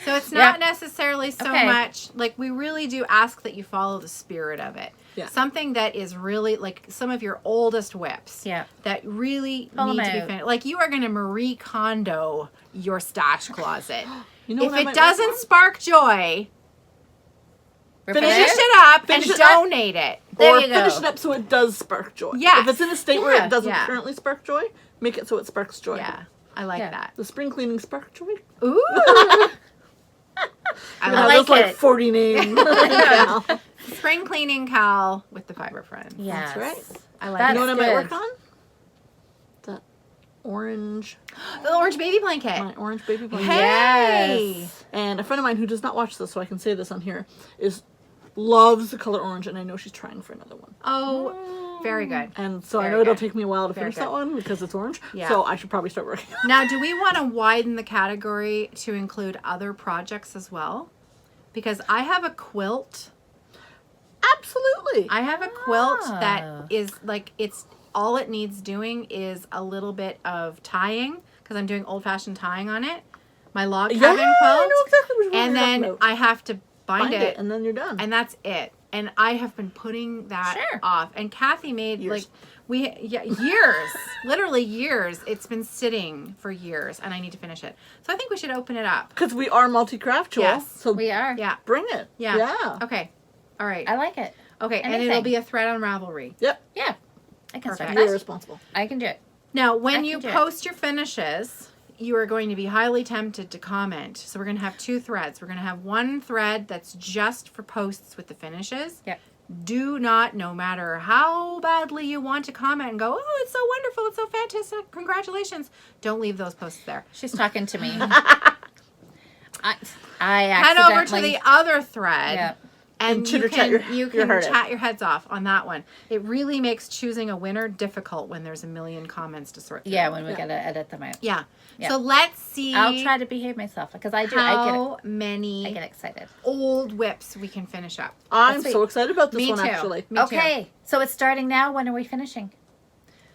So it's not Yeah. necessarily so Okay. much, like we really do ask that you follow the spirit of it. Yeah. Something that is really like some of your oldest whips. Yeah. That really Pull 'em need to be out. finished. Like you are going to Marie Kondo your stash closet. You know If what I it might doesn't work on? spark joy, Rip Finish it finish out? it up Finish and it up. donate it. There Or you go. finish it up so it does spark joy. Yes. If it's in a state where Yeah, it doesn't yeah. currently spark joy, make it so it sparks joy. Yeah. I like Yeah. that. The spring cleaning spark joy. Ooh. I I like like There's like it. 40 names. Spring Cleaning Cal with the Fibre Friends. Yes. right. I like That's You know what I might good. work on? The orange, the orange baby blanket. my orange baby blanket. Hey. Yes. And a friend of mine who does not watch this, so I can say this on here, loves the color orange, and I know she's trying for another one. Oh, very good. And so I Very know it'll good. take me a while to Very finish good. that one because it's orange. Yeah. So I should probably start working. Now, do we want to widen the category to include other projects as well? Because I have a quilt. Absolutely. I have a quilt Ah. that is like it's all it needs doing is a little bit of tying because I'm doing old-fashioned tying on it. my log Yeah, cabin I quilt, know exactly which one and you're then talking about. I have to bind it, and then you're done. and that's it. And I have been putting that Sure. off. And Kathy made Years. years, literally years. It's been sitting for years, and I need to finish it. So I think we should open it up. Because we are multi-craft, Joel. Yes, so We are. Yeah. bring it. Yeah. Yeah. Okay. All right. I like it. Okay. And anything. it'll be a thread on Ravelry. Yep. Yeah. I can start Perfect. You're that. responsible. I can do it. Now, I when can you do it. post your finishes, you are going to be highly tempted to comment. So we're going to have two threads. We're going to have one thread that's just for posts with the finishes. Yep. Do not, no matter how badly you want to comment and go, oh, it's so wonderful, it's so fantastic, congratulations. Don't leave those posts there. She's talking to me. I Head over to accidentally- the other thread. Yeah. And And you chitter-chat can, your- you your can heart out. chat your heads off on that one. It really makes choosing a winner difficult when there's a million comments to sort through. Yeah, when we Yeah. gotta edit them out. Yeah. Yeah. So let's see I'll try to behave myself because I do. I how get many excited. old whips we can finish up. I'm Sweet. so excited about this Me one, too. actually. Me too. Okay, so it's starting now. When are we finishing?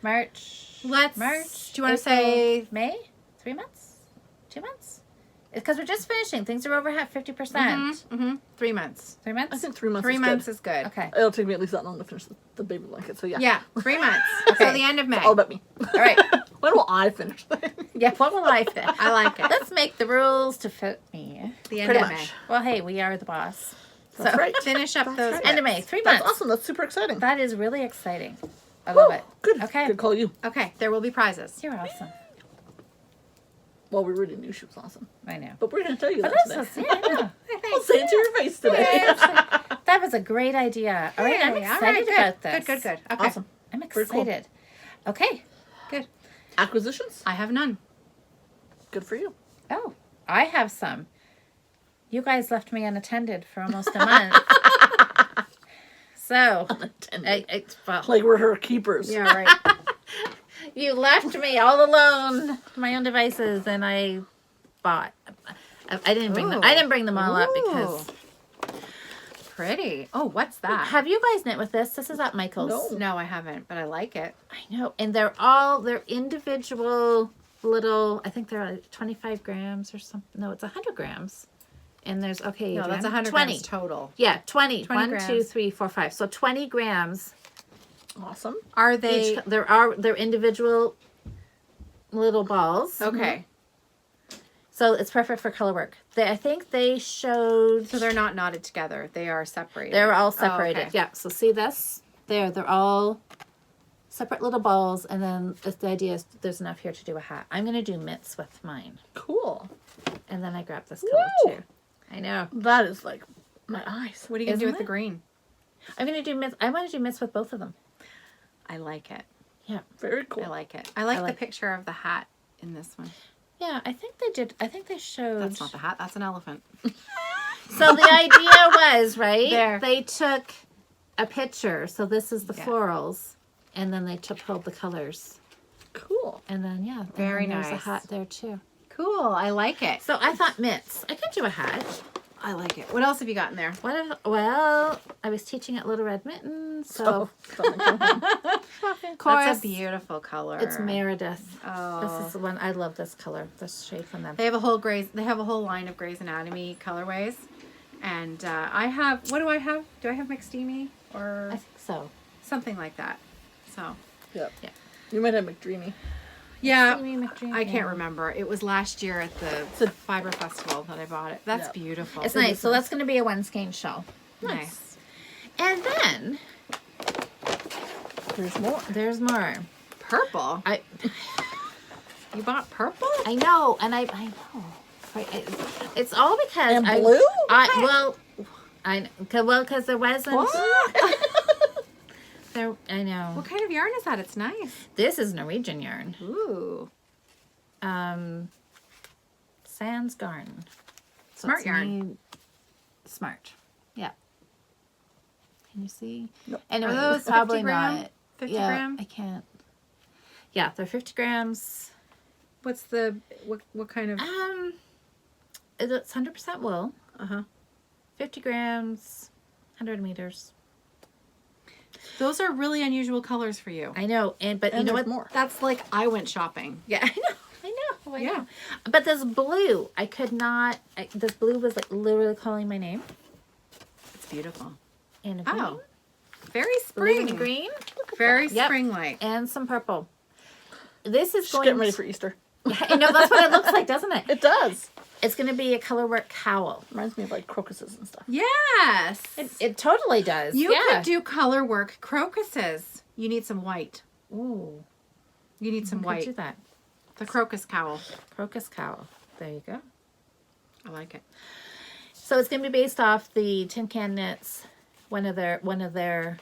March. Let's. March. Do you want to April, say? May? 3 months? 2 months? It's because we're just finishing. Things are over 50%. 3 months. 3 months. I think 3 months 3 is months good. is good. Okay. It'll take me at least that long to finish the baby blanket, so yeah. Yeah, 3 months. Okay. So the end of May. All about me. All right. When will I finish things? Yeah. What will I fit? I like it. Let's make the rules to fit me. The end Pretty of much. May. Well, hey, we are the boss. That's So, right. Finish up those. End of whips. May. 3 That's months. awesome. That's super exciting. That is really exciting. I love Woo, it. Good. Okay. Good call, you. Okay, there will be prizes. You're awesome. Well, we already knew she was awesome. I know. But we're going to tell you But that that's today. yeah, I know. I'll say it to your face today. That was a great idea. All right, I'm Yay, all excited good. about this. Good. Okay. Awesome. I'm Very cool. excited. Okay. Good. Acquisitions? I have none. Good for you. Oh, I have some. You guys left me unattended for almost a month. So, well, Like we're her keepers. Yeah, right. you left me all alone to my own devices, and I bought. I didn't bring them. I didn't bring them all up because. Pretty. Oh, what's that? Have you guys knit with this? This is at Michael's. No. No, I haven't, but I like it. I know, and they're individual little. I think they're like 25 grams or something. No, it's 100 grams. And there's No, Adrian, that's 100 20. grams total. Yeah, 20. 20 1, grams. 2, 3, 4, 5. So 20 grams. Awesome. Are they They're individual little balls. okay? So it's perfect for color work. I think they showed. So they're not knotted together; they are separated. They're all Oh, separated. okay. Yeah. So see this? They're all separate little balls, and then the idea is there's enough here to do a hat. I'm gonna do mitts with mine, Cool. and then I grabbed this color Woo! too. I know. That is like my eyes. What are you gonna do Isn't with the it? green? I'm gonna do mitts. I want to do mitts with both of them. I like it. Yeah. Very cool. I like it. I like like the picture of the hat in this one. Yeah, I think they did. I think they showed. That's not the hat. That's an elephant. So the idea was, right? There. They took a picture. So this is the Yeah. florals, and then they pulled the colors, Cool. and then yeah, and Very then there's a nice. hat there too. Cool. I like it. So I thought mitts. I could do a hat. I like it. What else have you got in there? Well, I was teaching at Little Red Mittens, so Oh, something cool. of course That's a beautiful color. it's Meredith. Oh. This is the one I love. This color, this shade from them. They have a whole line of Grey's Anatomy colorways, and I have. What do I have? Do I have McSteamy or I think so. something like that? So Yep. Yeah. You might have McDreamy. yeah, Steamy McDreamy, I can't yeah. remember. It was last year at the Fibre Festival that I bought it. That's Yeah. beautiful. It's nice. So that's going to be a one skein shawl. nice. And then There's more. there's more. Purple. You bought purple? I know, and I know. Right, it's all because And blue? because there wasn't What? there. I know. What kind of yarn is that? It's nice. This is Norwegian yarn. Ooh. Sans Garden. So Smart it's yarn. Smart. Yeah. Can you see? Nope. Anyway, Are those probably 50 gram? not. 50 yeah, gram? I can't. Yeah, they're 50 grams. What's the what kind of? It's 100% wool. Uh huh. 50 grams, 100 meters. Those are really unusual colors for you. I know, but you And know there's what? more. That's like I went shopping. Yeah, I know. I Yeah. know. But this blue, I could not. This blue was like literally calling my name. It's beautiful. And a green, Oh, very blue spring. and green, Very Yep. spring-like. and some purple. This is Just going. getting ready for Easter. I know that's what it looks like, doesn't it? It does. It's going to be a colorwork cowl. Reminds me of like crocuses and stuff. Yes. It totally does. You yeah. could do color work crocuses. You need some white. Ooh, You need some could white. do that. The crocus cowl. Crocus cowl. There you go. I like it. So it's going to be based off the Tin Can Knits. One of their.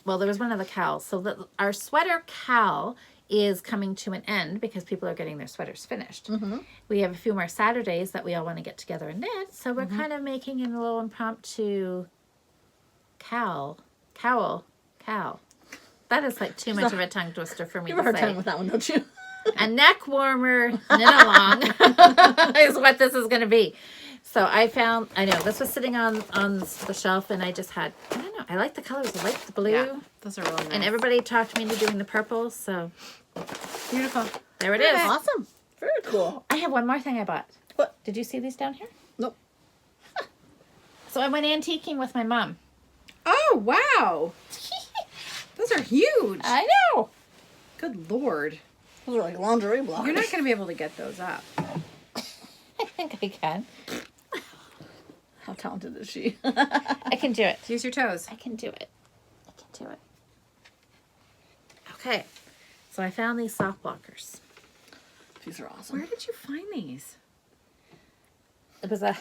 Well, there was one of the cowls. So our sweater cowl is coming to an end because people are getting their sweaters finished. Mm-hmm. We have a few more Saturdays that we all want to get together and knit. So we're kind of making it a little impromptu cowl. That is like too much of a tongue twister for me You have a to hard time say. with that one, don't you? A neck warmer knit along is what this is going to be. So I know this was sitting on the shelf, and I just had, I don't know, I like the colors. I like the blue. Yeah, those are really nice. And everybody talked me into doing the purple, so Beautiful. there it is. Awesome. Very cool. I have one more thing I bought. What? Did you see these down here? Nope. So I went antiquing with my mom. Oh, wow. Those are huge. I know. Good Lord. Those are like lingerie blocks. You're not going to be able to get those up. I think I can. How talented is she? I can do it. Use your toes. I can do it. I can do it. Okay. So I found these sock blockers. These are awesome. Where did you find these? It was a...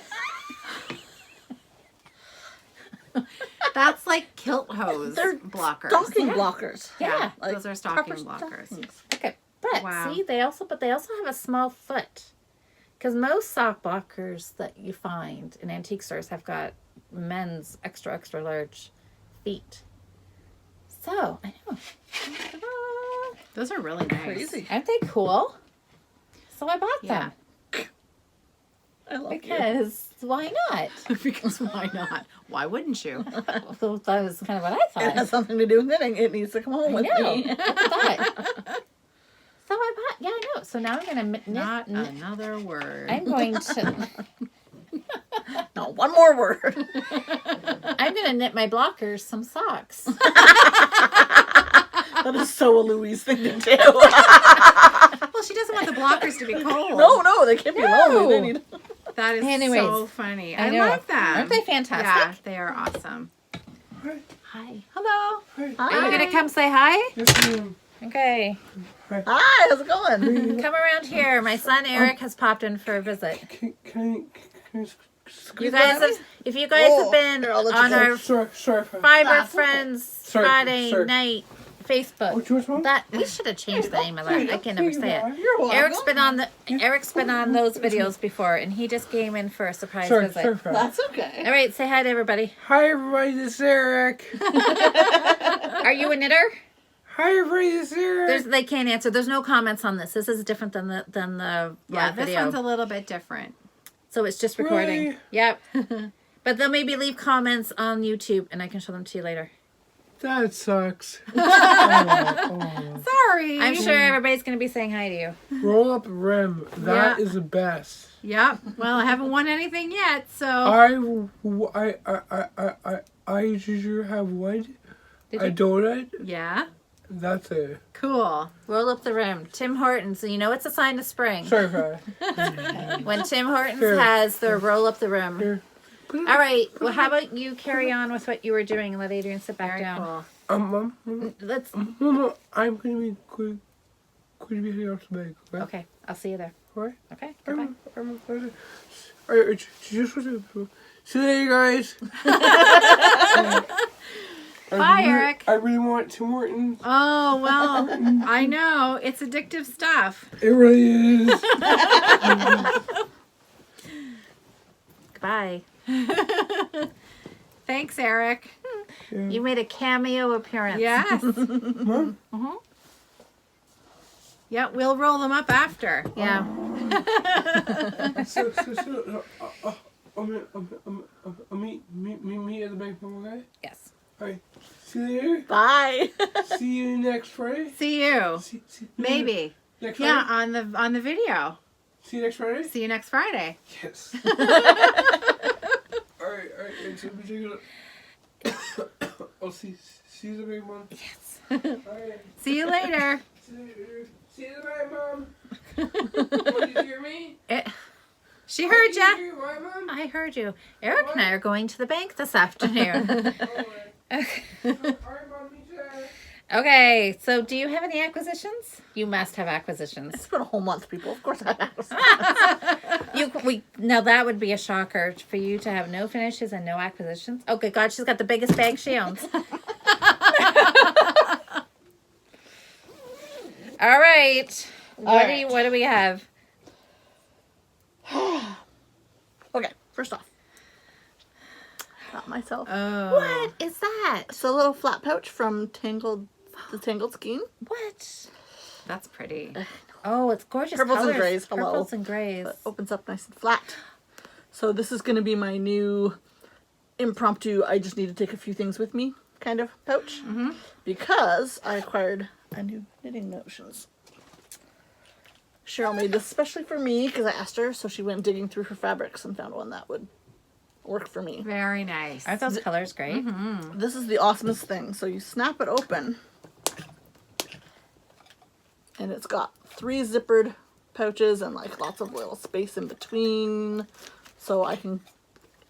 That's like kilt hose They're blockers. Stocking Yeah. blockers. Yeah. Like those are stocking proper blockers. stockings. Okay. But Wow. see, they also have a small foot. Because most sock blockers that you find in antique stores have got men's extra large feet. So, I know. Those are really nice. Crazy. Aren't they cool? So I bought Yeah. them. I love you. Because why not? Because why not? Why wouldn't you? Well, that was kind of what I It thought. has something to do with knitting. It needs to come home I with know. me. Look at that. So I bought, yeah, I know. So now I'm going to knit. Not another word. I'm going to, No, one more word. I'm going to knit my blockers some socks. That is so a Louise thing to do. Well, she doesn't want the blockers to be cold. No, they can't be lonely. They need. That is Anyways, so funny. I know. love them. Aren't they fantastic? Yeah, they are awesome. Hi. Hello. Are you Hi. going to come say hi? Yes, ma'am. Okay. Hi, how's it going? Come around here. My son Eric has popped in for a visit. Can I You guys have, if you guys have been Here, I'll let you on go. our sorry. Fibre Ah, Friends sorry, Friday sorry. night Facebook. What you want? That we should have changed the name of that. I can never say it. You're welcome. Eric's been on those videos before, and he just came in for a surprise Sorry. visit. That's okay. All right, say hi to everybody. Hi everybody, this is Eric. Are you a knitter? Hi everybody, this is Eric. They can't answer. There's no comments on this. This is different than the Yeah, live this video. one's a little bit different. So it's just recording. Really? Yep. But they'll maybe leave comments on YouTube, and I can show them to you later. That sucks. Sorry. I'm sure everybody's going to be saying hi to you. Roll up rim. That Yeah. is the best. Yep. Well, I haven't won anything yet, so. I usually have what? Did A you? donut. Yeah. That's it. Cool. Roll up the rim. Tim Hortons. So you know it's a sign of spring. Sorry for When Tim Hortons Here. has their roll up the rim. Here. All right. Well, how about you carry on with what you were doing and let Adrian sit back Very down. cool. Mom, Let's. I'm gonna be quick to be heading out to bed. Okay. I'll see you there. Alright. Okay. Goodbye. Alright, just see you later, guys. Bye, Eric. I really want Tim Hortons. Oh, well, I know. It's addictive stuff. It really is. Goodbye. Thanks, Eric. Yeah. You made a cameo appearance. Yes. Mom? Yeah, we'll roll them up after. Yeah. I'll meet at the bank, okay? Yes. Alright. See you later. Bye. See you next Friday. See you. See you Maybe. Next Yeah, Friday. on the video. See you next Friday? See you next Friday. Yes. Alright, thanks. I'll be taking it. I'll see you the big one. Yes. Alright. See you later. See you tonight, Mom. Did you hear me? She heard Did ya. you hear what, Mom? I heard you. Eric and I are going to the bank this afternoon. Alright, Mom, meet you there. Okay, so do you have any acquisitions? You must have acquisitions. It's been a whole month, people. Of course I have. Now that would be a shocker for you to have no finishes and no acquisitions. Oh, good God, she's got the biggest bag she owns. All right. What do we have? Okay, first off. Got myself. Oh. What is that? It's a little flat pouch from the Tangled Skein. What? That's pretty. Oh, it's gorgeous. Purples and colors. grays, hello. Purples and grays. It opens up nice and flat. So this is going to be my new impromptu, I just need to take a few things with me kind of pouch. Because I acquired a new knitting notions. Cheryl made this especially for me because I asked her, so she went digging through her fabrics and found one that would work for me. Very nice. Aren't those colors great? This is the awesomest thing. So you snap it open, and it's got 3 zippered pouches and like lots of little space in between, so I can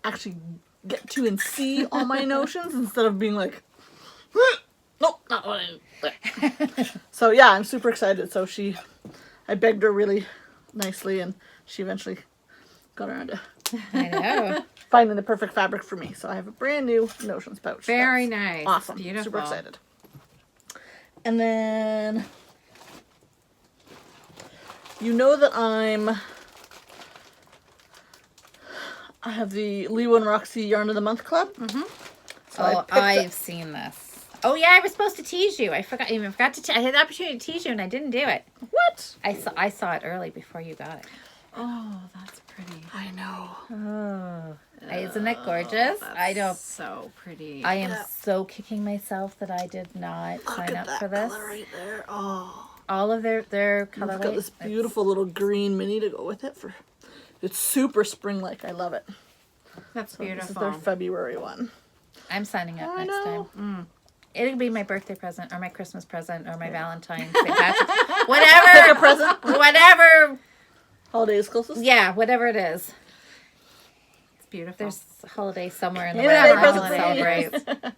actually get to and see all my notions instead of being like, nope, not what I. So yeah, I'm super excited. So I begged her really nicely, and she eventually got around to I know. finding the perfect fabric for me. So I have a brand new notions pouch. Very That's nice. awesome. Beautiful. Super excited. And then you know that I have the Leo and Roxy Yarn of the Month Club. So I Oh, picked I've seen this. Oh yeah, I was supposed to tease you. I forgot. I had the opportunity to tease you, and I didn't do it. What? I saw it early before you got it. Oh, that's pretty. I know. Oh, isn't it gorgeous? That's I don't. So pretty. I am so kicking myself that I did not Look sign at up that for this. color right there. Oh, All of their I've got colorways. this beautiful little green mini to go with it. It's super spring-like. I love it. That's This is beautiful. their February one. I'm signing up I next know. time. It'll be my birthday present or my Christmas present or my Valentine's, St. Patrick's, whatever present. whatever. Holidays closest. Yeah, whatever it is. It's beautiful. There's a holiday somewhere in the Yeah, world present to for me. celebrate.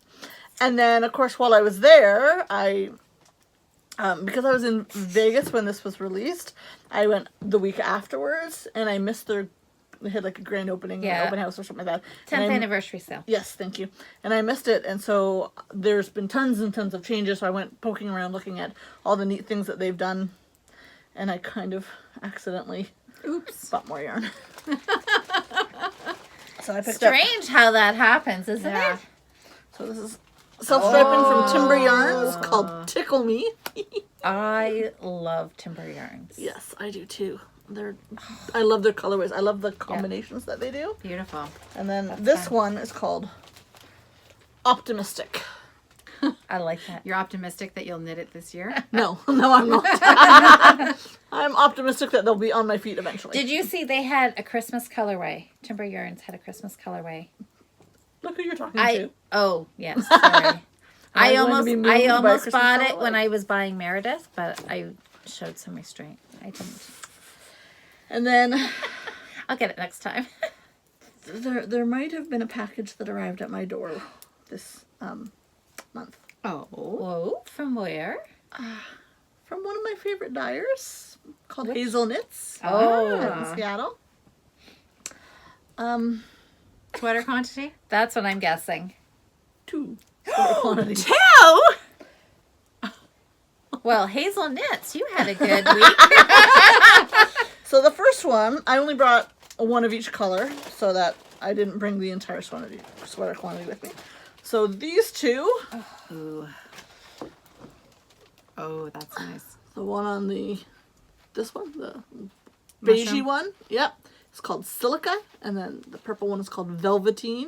And then, of course, while I was there, because I was in Vegas when this was released, I went the week afterwards, and I missed they had like a grand opening, Yeah. open house or something like that. 10th And anniversary sale. Yes, thank you. And I missed it, and so there's been tons and tons of changes, so I went poking around looking at all the neat things that they've done, and I kind of accidentally bought more yarn. So I picked up. Strange how that happens, isn't Yeah. it? So this is self-striping from Timber Yarns called Tickle Me. I love timber yarns. Yes, I do too. I love their colorways. I love the combinations that they do. Beautiful. And then this one is called Optimistic. I like that. You're optimistic that you'll knit it this year? No, I'm not. I'm optimistic that they'll be on my feet eventually. Did you see they had a Christmas colorway? Timber Yarns had a Christmas colorway. Look who you're talking to. Oh yes, sorry. I going to be moved by a almost Christmas bought it colorway? when I was buying Meredith, but I showed some restraint. I didn't. And then I'll get it next time. there might have been a package that arrived at my door this month Oh. Whoa, from where? from one of my favorite dyers called Hazel Knits Oh, in Seattle. Sweater quantity? that's what I'm guessing. 2 sweater quantities. Oh. Well, Hazel Knits, you had a good week. So the first one, I only brought one of each color so that I didn't bring the entire sweater quantity with me. So these two, Ooh. Oh, that's nice. the one on this one, the beigey Mushroom? one, yep, it's called Silica, and then the purple one is called Velveteen.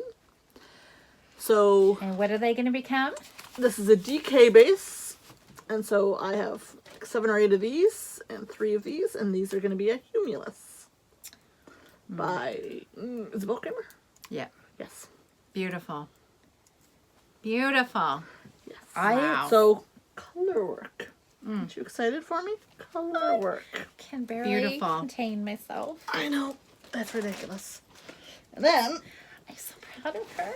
So And what are they going to become? this is a DK base, and so I have like 7 or 8 of these and 3 of these, and these are going to be a humulus. by, is it Bill Kramer? Yeah. Yes. Beautiful. Beautiful. Yes. Wow. So, color work. Aren't you excited for me? Color work. Can barely Beautiful. contain myself. I know. That's ridiculous. And then, I'm so proud of her.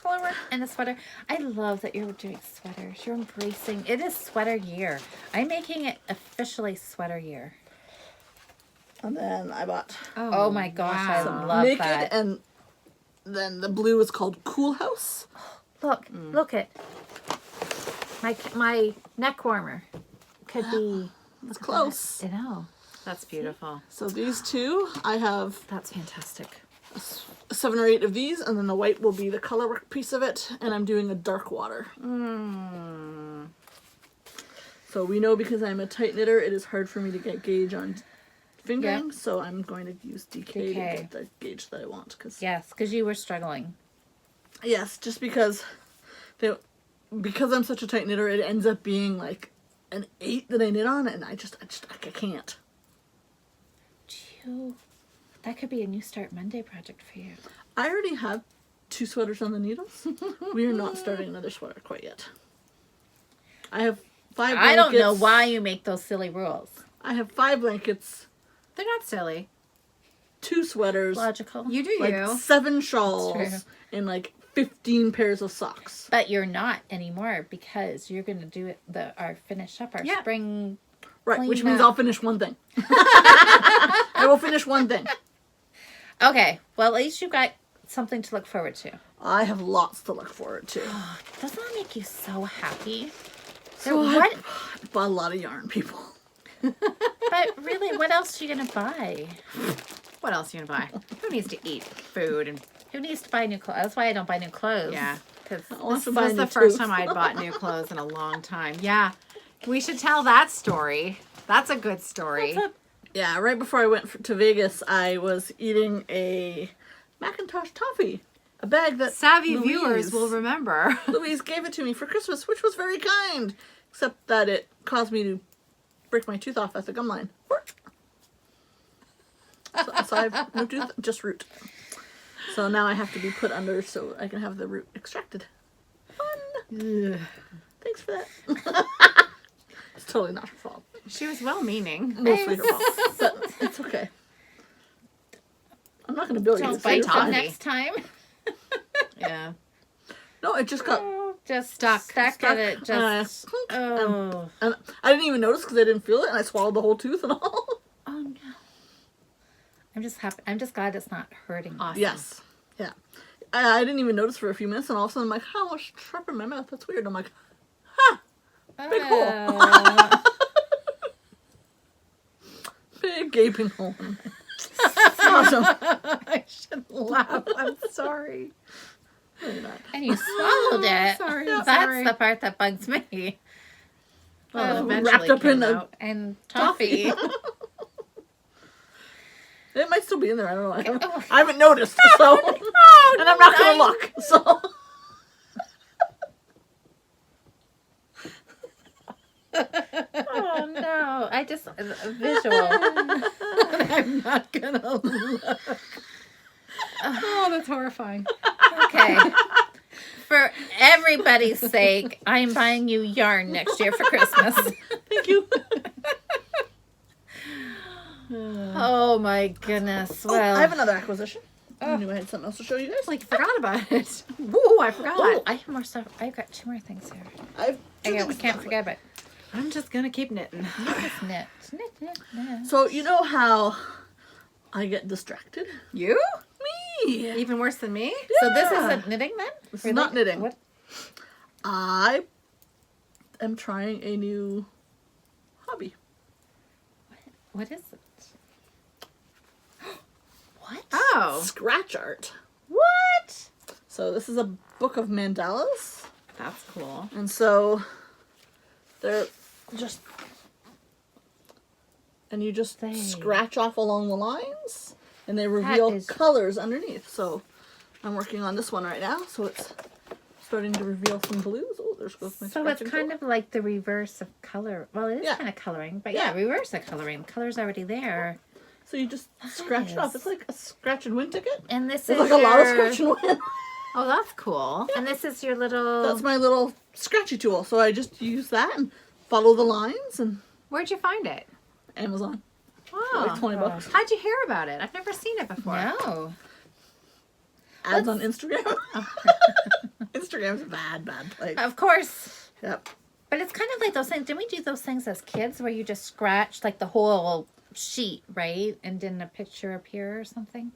Color work and a sweater. I love that you're doing sweaters. You're embracing. It is sweater year. I'm making it officially sweater year. and then I bought Oh my gosh, I wow. love Naked, that. and then the blue is called Cool House. Look, look it. My neck warmer could be. It's close. I know. That's beautiful. So these two, I have That's fantastic. 7 or 8 of these, and then the white will be the color work piece of it, and I'm doing a dark water. So we know because I'm a tight knitter, it is hard for me to get gauge on fingering, so I'm going to use DK to get the gauge that I want. Yes, because you were struggling. Yes, just because I'm such a tight knitter, it ends up being like an 8 that I knit on, and I can't. That could be a New Start Monday project for you. I already have 2 sweaters on the needles. We are not starting another sweater quite yet. I have 5 blankets. I don't know why you make those silly rules. I have 5 blankets, They're not silly. 2 sweaters, Logical. You do like you. 7 That's shawls, true. and like 15 pairs of socks. But you're not anymore because you're going to do it. Our finish up our Yeah. spring. Right, Clean which means up. I'll finish one thing. I will finish one thing. Okay, well at least you got something to look forward to. I have lots to look forward to. Doesn't that make you so happy? So what? I bought a lot of yarn, people. But really, what else are you gonna buy? What else are you gonna buy? Who needs to eat food? And Who needs to buy new clothes? That's why I don't buy new clothes. yeah, Because I want to this buy was new the first tooth. time I bought new clothes in a long time. Yeah, we should tell that story. That's a good story. Yeah, right before I went to Vegas, I was eating a Macintosh toffee. A bag that Savvy Louise- viewers will remember. Louise gave it to me for Christmas, which was very kind. Except that it caused me to break my tooth off at the gum line. So I have no tooth, just root. So now I have to be put under so I can have the root extracted. Fun. Thanks for that. It's totally not her fault. She was well-meaning. Mostly her fault. But it's okay. I'm not going to bill you. don't so bite you're them fine. next time. Yeah. No, it just got... Just Stuck. stuck at it. Just clunk, oh. and I didn't even notice because I didn't feel it, and I swallowed the whole tooth and all. Oh no. I'm just happy. I'm just glad it's not hurting. Awesome. Yes. Yeah. I didn't even notice for a few minutes, and all of a sudden I'm like, how much sharp in my mouth? That's weird. I'm like, big hole. Oh. Big gaping hole. Awesome. I should laugh. I'm sorry. Really not. And you swallowed it. Sorry, That's sorry. the part that bugs me. Well, Oh, eventually wrapped up in came a- out. And toffee. It might still be in there. I don't know. Oh. I haven't noticed, so and I'm not gonna look. So Oh no! I just a visual. I'm not gonna look. Oh, that's horrifying. Okay. For everybody's sake, I'm buying you yarn next year for Christmas. thank you. Oh my goodness! Well, I have another acquisition. I knew I had something else to show you guys. Like, forgot about it. Woo, I forgot. oh, I have more stuff. I've got 2 more things here. I Can't forget about. I'm just gonna keep knitting. You just knit. Knit. So you know how I get distracted? You? Me. Even worse than me? So this Yeah. isn't knitting then? This is not knitting. What? I am trying a new hobby. What is it? What? Oh. Scratch art. What? So this is a book of mandalas. That's cool. And so they're just, and you just They- scratch off along the lines and they reveal is- colors underneath. So I'm working on this one right now. So it's starting to reveal some blues. Oh, there's goes my So it's scratching kind tool. of like the reverse of color. Well, it is Yeah. kind of coloring, but Yeah. yeah, reverse of coloring. The color's already there. So you just scratch it off. It's like a scratch and win ticket. And this There's is like a lot of your- scratch and win. Oh, that's cool. And this is your little. That's my little scratchy tool. So I just use that and follow the lines and Where'd you find it? Amazon. Oh, Like $20. how'd you hear about it? I've never seen it before. No. Ads on Instagram. Instagram's a bad place. Of course. Yep. But it's kind of like those things. Didn't we do those things as kids where you just scratched like the whole sheet, right? And didn't a picture appear or something?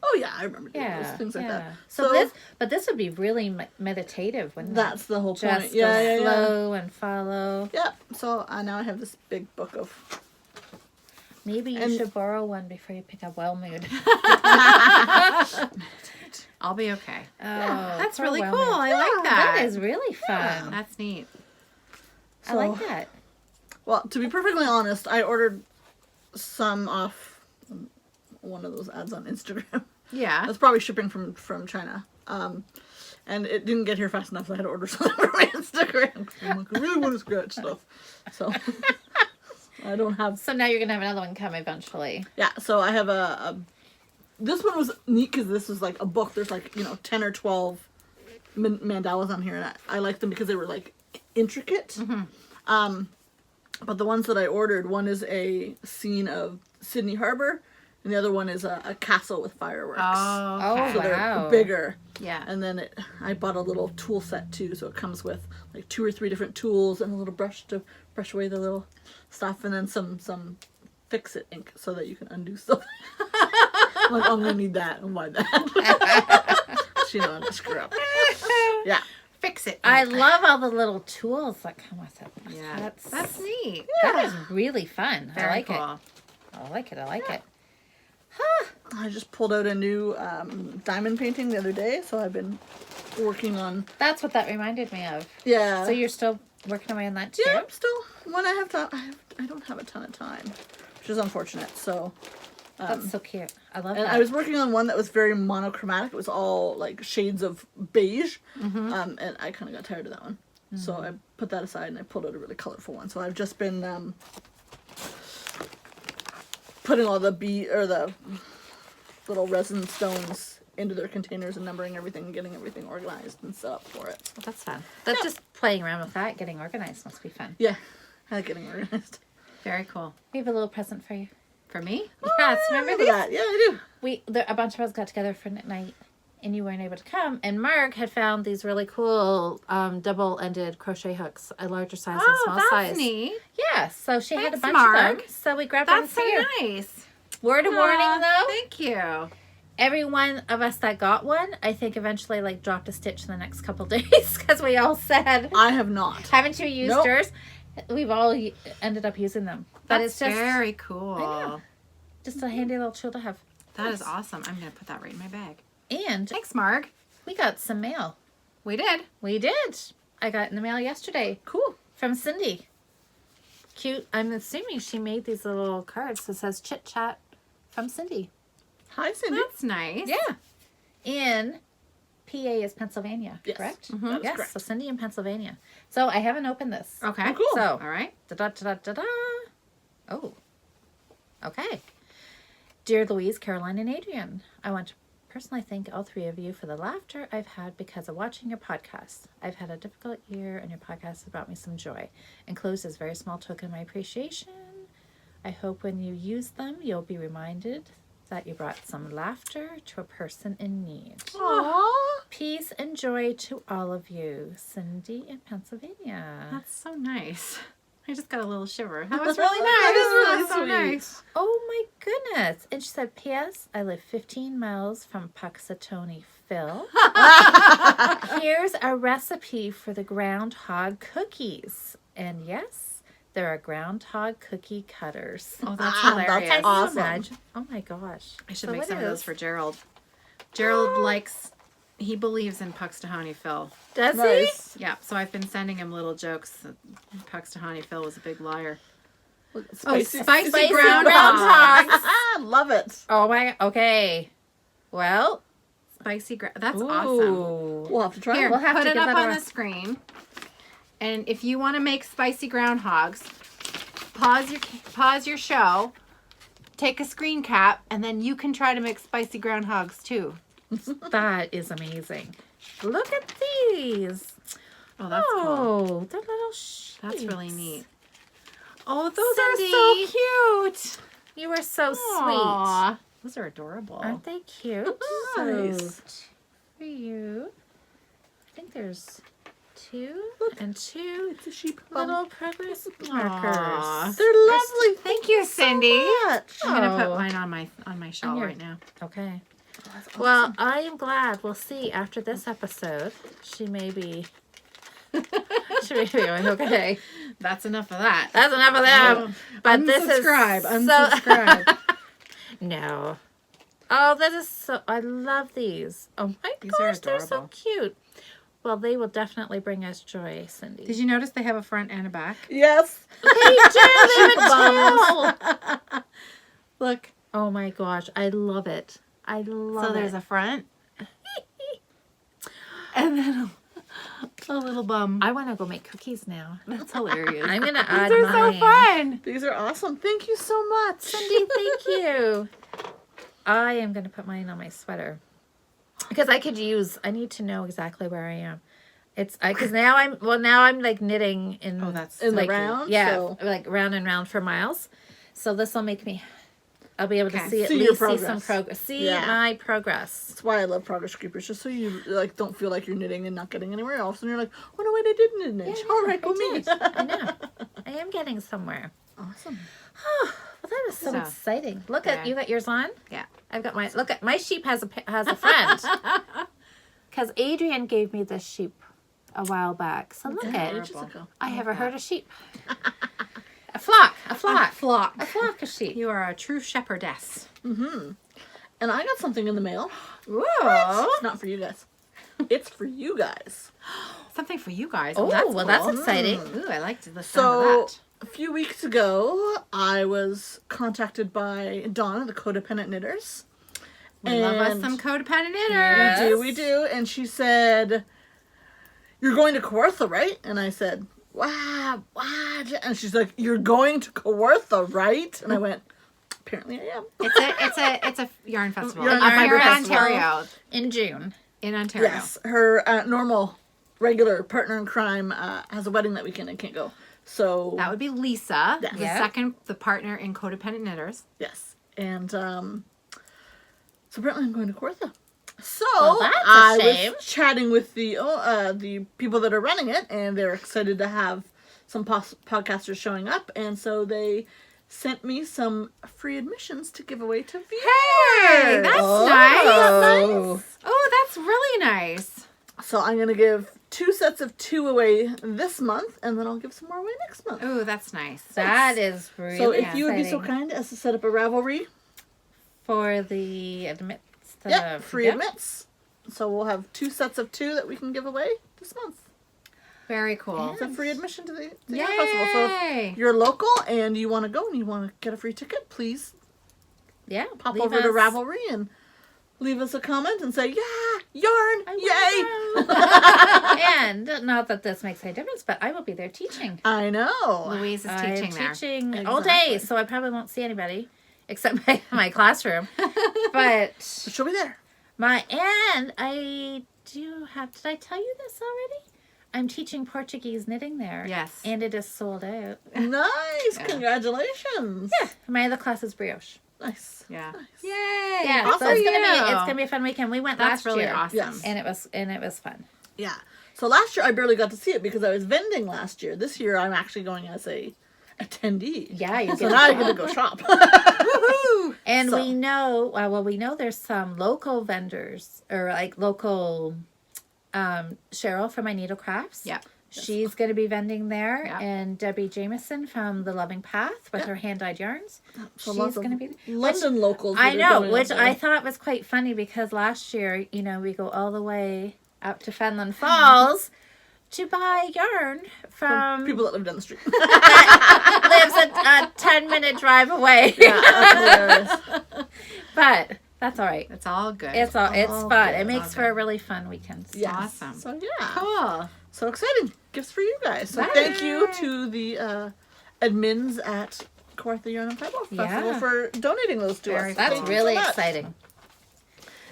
Oh yeah, I remember doing Yeah. those things like that. So this would be really meditative, wouldn't it? That's the whole point. Just Yeah, go yeah. slow and follow. Yep. So now I have this big book of. Maybe you And- should borrow one before you pick up Wellmood. I'll be okay. Oh, That's poor really cool. Wellmood. I like that. That is really fun. That's neat. I like that. Well, to be perfectly honest, I ordered some off one of those ads on Instagram. Yeah. That's probably shipping from China. And it didn't get here fast enough, so I had to order something from my Instagram. I'm like, I really want to scratch stuff. So I don't have. So now you're gonna have another one come eventually. Yeah, so I have a this one was neat because this was like a book. There's like, 10 or 12 mandalas on here, and I liked them because they were like intricate. Mm-hmm. But the ones that I ordered, one is a scene of Sydney Harbor, and the other one is a castle with fireworks. Oh, okay. So they're Wow. bigger. Yeah. And then I bought a little tool set too, so it comes with like 2 or 3 different tools and a little brush to brush away the little stuff, and then some fix-it ink so that you can undo stuff. I'm like, I'm gonna need that and why that? So you don't have to screw up. Yeah. Fix it. I love all the little tools that come with it. Yeah. That's neat. That is really fun. Very I like cool. it. I like it. I like it. I just pulled out a new diamond painting the other day, so I've been working on. That's what that reminded me of. Yeah. So you're still working away on that too? Yeah, still. When I have time, I don't have a ton of time, which is unfortunate. So. That's so cute. I love And that. I was working on one that was very monochromatic. It was all like shades of beige, and I kind of got tired of that one. So I put that aside and I pulled out a really colorful one. So I've just been putting all the the little resin stones into their containers and numbering everything and getting everything organized and set up for it. Well, that's fun. That's just playing around with that. Getting organized must be fun. Yeah, I like getting organized. Very cool. We have a little present for you. For me? Yes, remember Remember these? that? Yeah, I do. A bunch of us got together for night, and you weren't able to come. And Mark had found these really cool double-ended crochet hooks, a larger size and Oh, small that's size. neat. Yeah, so she had a Thanks, bunch Mark. of them. So we grabbed That's one so for you. nice. Word of warning, though. Thank you. Every one of us that got one, I think eventually like dropped a stitch in the next couple days because we all said, I have not. "Haven't you used Nope. yours?" We've all ended up using them, but That's it's just very cool. I know. Just a handy little tool to have. That is awesome. I'm going to put that right in my bag. And Thanks, Mark. we got some mail. We did. We did. I got in the mail yesterday. Cool. From Cindy. Cute. I'm assuming she made these little cards that says chit chat from Cindy. Hi, Cindy. That's nice. Yeah. In PA is Pennsylvania, Yes. correct? Mhm. That's Yes, correct. so Cindy in Pennsylvania. So I haven't opened this. Okay. Oh, cool. So, All right. da-da-da-da-da. Oh. Okay. Dear Louise, Caroline, and Adrian, I want to personally thank all 3 of you for the laughter I've had because of watching your podcast. I've had a difficult year, and your podcast has brought me some joy. Enclosed is a very small token of my appreciation. I hope when you use them, you'll be reminded that you brought some laughter to a person in need. Aww. Peace and joy to all of you. Cindy in Pennsylvania. That's so nice. I just got a little shiver. That was That really nice. is really That's so sweet. nice. Oh my goodness. And she said, P.S. I live 15 miles from Puxatony, Phil. Here's a recipe for the groundhog cookies. And yes, there are groundhog cookie cutters. Oh, that's Ah, hilarious. that's Can you awesome. imagine? Oh my gosh. I should So make what some of those is- for Gerald. Gerald likes, he believes in Puxatahony Phil. Does Nice. Yeah, so I've been sending him little jokes. Puxatahony Phil was a big liar. Spicy, spicy Spicy groundhog. groundhogs. Love it. Oh my, okay. Well, Spicy that's awesome. ooh. We'll have to try Here, it. We'll have put to it give up that on a- the screen. And if you want to make spicy groundhogs, pause your show, take a screen cap, and then you can try to make spicy groundhogs too. That is amazing. Look at these. Oh, that's cool. Oh, they're little sheets. That's really neat. Oh, those Cindy. are so cute. You are so Aw. Those are adorable. sweet. Aren't they cute? Nice. For you. I think there's 2 and 2 It's a sheep. little progress Aw. markers. They're lovely. Thank you, Cindy. Much. I'm gonna Oh. put mine on my shawl your- right now. Okay. Oh, that's Well, awesome. I am glad. We'll see after this episode. She may be going, okay. That's enough of that. That's enough of them. But this is Unsubscribe. No. Oh, that is so... I love these. Oh my These are gosh, they're so adorable. cute. Well, they will definitely bring us joy, Cindy. Did you notice they have a front and a back? Yes. They do! They have a tail! Look. Oh my gosh, I love it. I love So there's it. a front. And then a little bum. I want to go make cookies now. That's hilarious. I'm going to add These are mine. so fun. These are awesome. Thank you so much. Cindy, thank you. I am going to put mine on my sweater. Because I need to know exactly where I am. It's because now I'm like knitting in Oh, that's In the like round? yeah, So- like round and round for miles. So this will make me. I'll be able to Okay. see at See your least see some progress. progress. See Yeah. my progress. That's why I love progress creepers, just so you like don't feel like you're knitting and not getting anywhere else, and you're like, oh no, wait, I did knit an inch. All right, go me. I know. I am getting somewhere. Awesome. Well, that is so So, exciting. Look yeah. at you got yours on. Yeah. I've got my look at my sheep has a friend. Because Adrian gave me this sheep a while back. So look at Ages ago. I have heard a sheep. A flock Flock. of sheep. You are a true shepherdess. And I got something in the mail. Ooh. It's not for you guys. It's for you guys. Something for you guys. Oh, well, that's cool. exciting. Ooh, I liked the sound So of that. a few weeks ago, I was contacted by Donna, the Codependent Knitters. We love us and some codependent knitters. We do. And she said, "You're going to Kawartha, right?" And I said, "Wow, what?" And she's like, "You're going to Kawartha, right?" And I went, "Apparently I am." It's a yarn festival. Yarn Up here in festival. Ontario. In June. In Ontario. Yes, her normal, regular partner in crime has a wedding that weekend and can't go. So That would be Lisa, Yeah. the Yeah. the partner in Codependent Knitters. yes, and so apparently I'm going to Kawartha. So Well, that's a I shame. was chatting with the people that are running it, and they're excited to have some podcasters showing up, and so they sent me some free admissions to give away to viewers. Hey, that's Oh. nice. Oh, that's really nice. So I'm gonna give 2 sets of 2 away this month, and then I'll give some more away next month. Oh, that's nice. That is really So if you would be so exciting. kind as to set up a Ravelry, For the admits. free admits. So we'll have 2 sets of 2 that we can give away this month. Very cool. It's a free admission to the Yay! Yarn Festival. So if you're local and you want to go and you want to get a free ticket, please Yeah. pop leave over to us- Ravelry and leave us a comment and say, "Yeah, yarn, I yay!" And not that this makes any difference, but I will be there teaching. I know. Louise is I'm teaching there. teaching all Exactly. day, so I probably won't see anybody except my classroom. But But she'll be there. and I do have. Did I tell you this already? I'm teaching Portuguese knitting there. Yes. And it is sold out. Nice. Yeah. Congratulations. Yeah. My other class is brioche. Nice. Yeah. Nice. Yay. Yeah. Good So for it's you. gonna be a fun weekend. We went That's last really year. awesome. Yes. And it was fun. Yeah. So last year I barely got to see it because I was vending last year. This year I'm actually going as a attendee. Yeah, you So get now I to get to go shop. Woohoo! And So- we know there's some local vendors or like local Cheryl from My Needle Crafts. Yep. She's going to be vending there, Yep. and Debbie Jameson from The Loving Path with her hand-dyed yarns. So She's lots of going to be London locals. I that are know, going which up there. I thought was quite funny because last year, we go all the way up to Fenland Falls to buy yarn from people that live down the street. lives a 10-minute drive away. Yeah, that's hilarious. But that's all right. It's all good. It's all fun. good. It makes All for a good. really fun weekend. Yes. Awesome. So yeah, cool. so exciting gifts for you guys. So Bye. thank you to the admins at Kawartha Yarn and Fibre Festival Yeah. for donating those to Very us. That's Thank you really so much. exciting. And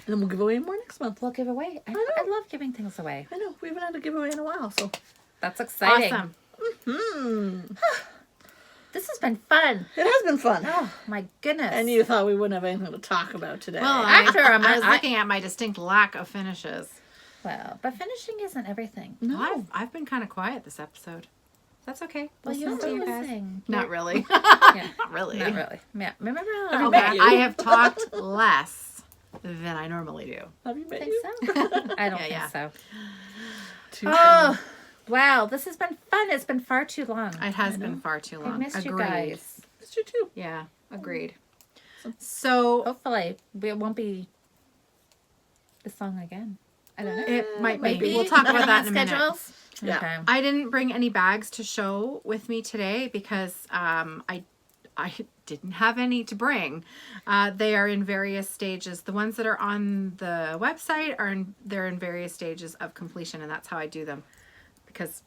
then we'll give away more next month. We'll give away. I love giving things away. I know, we haven't had a giveaway in a while, so. That's exciting. Awesome. This has been fun. It has been fun. Oh my goodness. And you thought we wouldn't have anything to talk about today. Well, After I was looking at my distinct lack of finishes. Well, but finishing isn't everything. no. Well, I've been kind of quiet this episode. That's okay. Well, Listen you're to you guys. listening. Not really. Yeah, Not really. not really. Yeah. Remember how Have you Okay, met you? I have talked less than I normally do. Have you I met think you? so? I don't Yeah, think so. Too Oh, wow. This has been fun. It's been far too long. It has been far too I long. missed Agreed. you guys. Missed you too. Yeah, agreed. So Hopefully, it won't be this long again. I don't know. it might be. Maybe. We'll talk about that in a minute. Schedules? Yeah. Okay. I didn't bring any bags to show with me today because I didn't have any to bring. They are in various stages. The ones that are on the website they're in various stages of completion, and that's how I do them because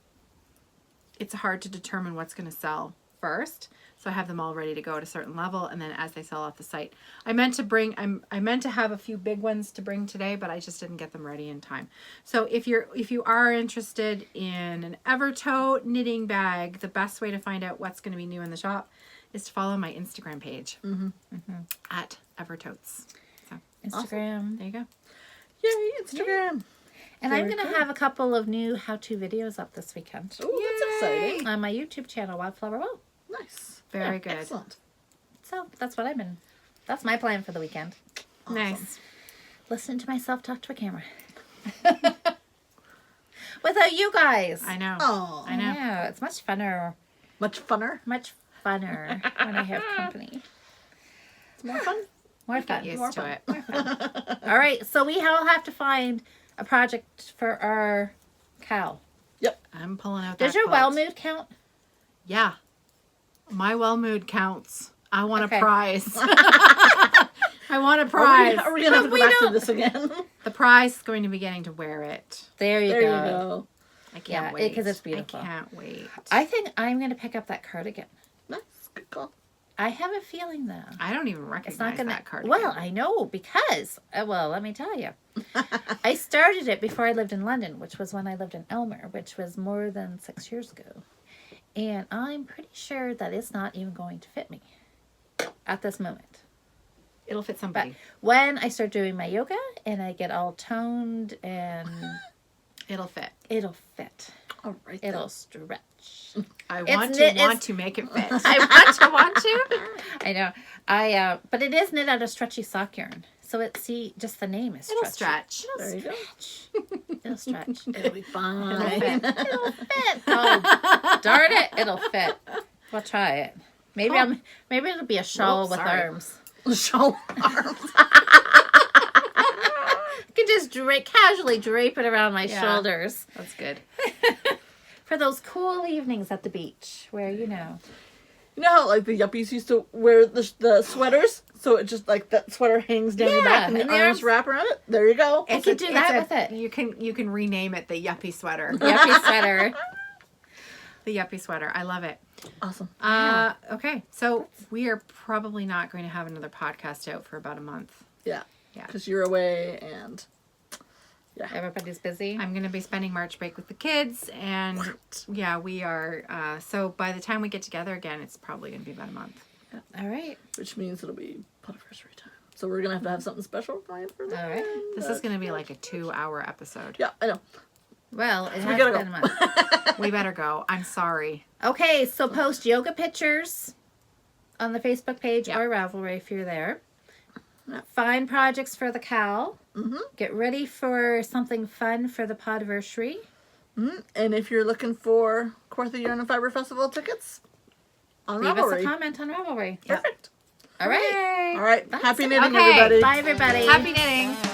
it's hard to determine what's going to sell first. So I have them all ready to go at a certain level, and then as they sell off the site, I meant to have a few big ones to bring today, but I just didn't get them ready in time. So if you are interested in an Evertote knitting bag, the best way to find out what's going to be new in the shop is to follow my Instagram page at Evertotes. So Instagram. there you go. Yay, Instagram. And I'm Very going to cool. have a couple of new how-to videos up this weekend Oh, that's exciting. on my YouTube channel, Wildflower Woe. Nice. Very good. Excellent. So that's my plan for the weekend. Nice. Listen to myself talk to a camera. Without you guys. I know. Oh, I know. Yeah, it's much funner. much funner. Much funner when I have company. It's more fun. More fun. Get used More to fun. it. All right, so we all have to find a project for our cow. I'm pulling out. Does that your quilt. well mood count? Yeah. My well mood counts. I want Okay. a prize. I want a prize. Are we going to have to go We back to don't- this again? The prize is going to be getting to wear it. There you There go. you go. I can't Yeah, wait. 'cause it's beautiful. I can't wait. I think I'm going to pick up that cardigan. Nice. Good call. I have a feeling though. I don't even It's recognize not gonna. that cardigan. Well, I know because. Well, let me tell you. I started it before I lived in London, which was when I lived in Elmer, which was more than 6 years ago, and I'm pretty sure that it's not even going to fit me at this moment. It'll fit But somebody. when I start doing my yoga and I get all toned and It'll fit. it'll fit, All right. then. it'll stretch. I It's want knit- to want it's- to make it fit. I want to. I know. But it is knit out of stretchy sock yarn. So just the name is It'll stretchy. stretch. There you go. It'll stretch. It'll be It'll fine. fit. It'll fit. Oh, darn it! It'll fit. We'll try it. Maybe Oh. Maybe it'll be a shawl Whoops, with sorry. arms. Show arms. I can just casually drape it around my Yeah. shoulders That's good. for those cool evenings at the beach, where You know how like the yuppies used to wear the sweaters, so it just like that sweater hangs down your Yeah, back and the and the arms arms- wrap around it. There you go. I could do that with it. You can rename it the yuppie sweater. Yuppie sweater. The yuppie sweater. I love it. Awesome. Okay, so we are probably not going to have another podcast out for about a month. Yeah. Yeah. Because you're away and Everybody's busy. I'm going to be spending March break with the kids, and yeah, we are. So by the time we get together again, it's probably going to be about a month. All right. which means it'll be anniversary time. So we're gonna have something special planned for that. All right. This is going to be like a 2-hour episode. Yeah, I know. Well, it has gotta been go. a month. We better go. I'm sorry. Okay, so post yoga pictures on the Facebook page Yeah. or Ravelry if you're there. Yeah. Find projects for the cow. Mm-hmm. Get ready for something fun for the podversary. Mm-hmm. And if you're looking for Kawartha Yarn and Fibre Festival tickets, on Leave us Ravelry. a comment on Ravelry. Yeah. Perfect. All right. All right. That's Happy it. knitting, Okay. everybody. Bye, everybody. Happy knitting.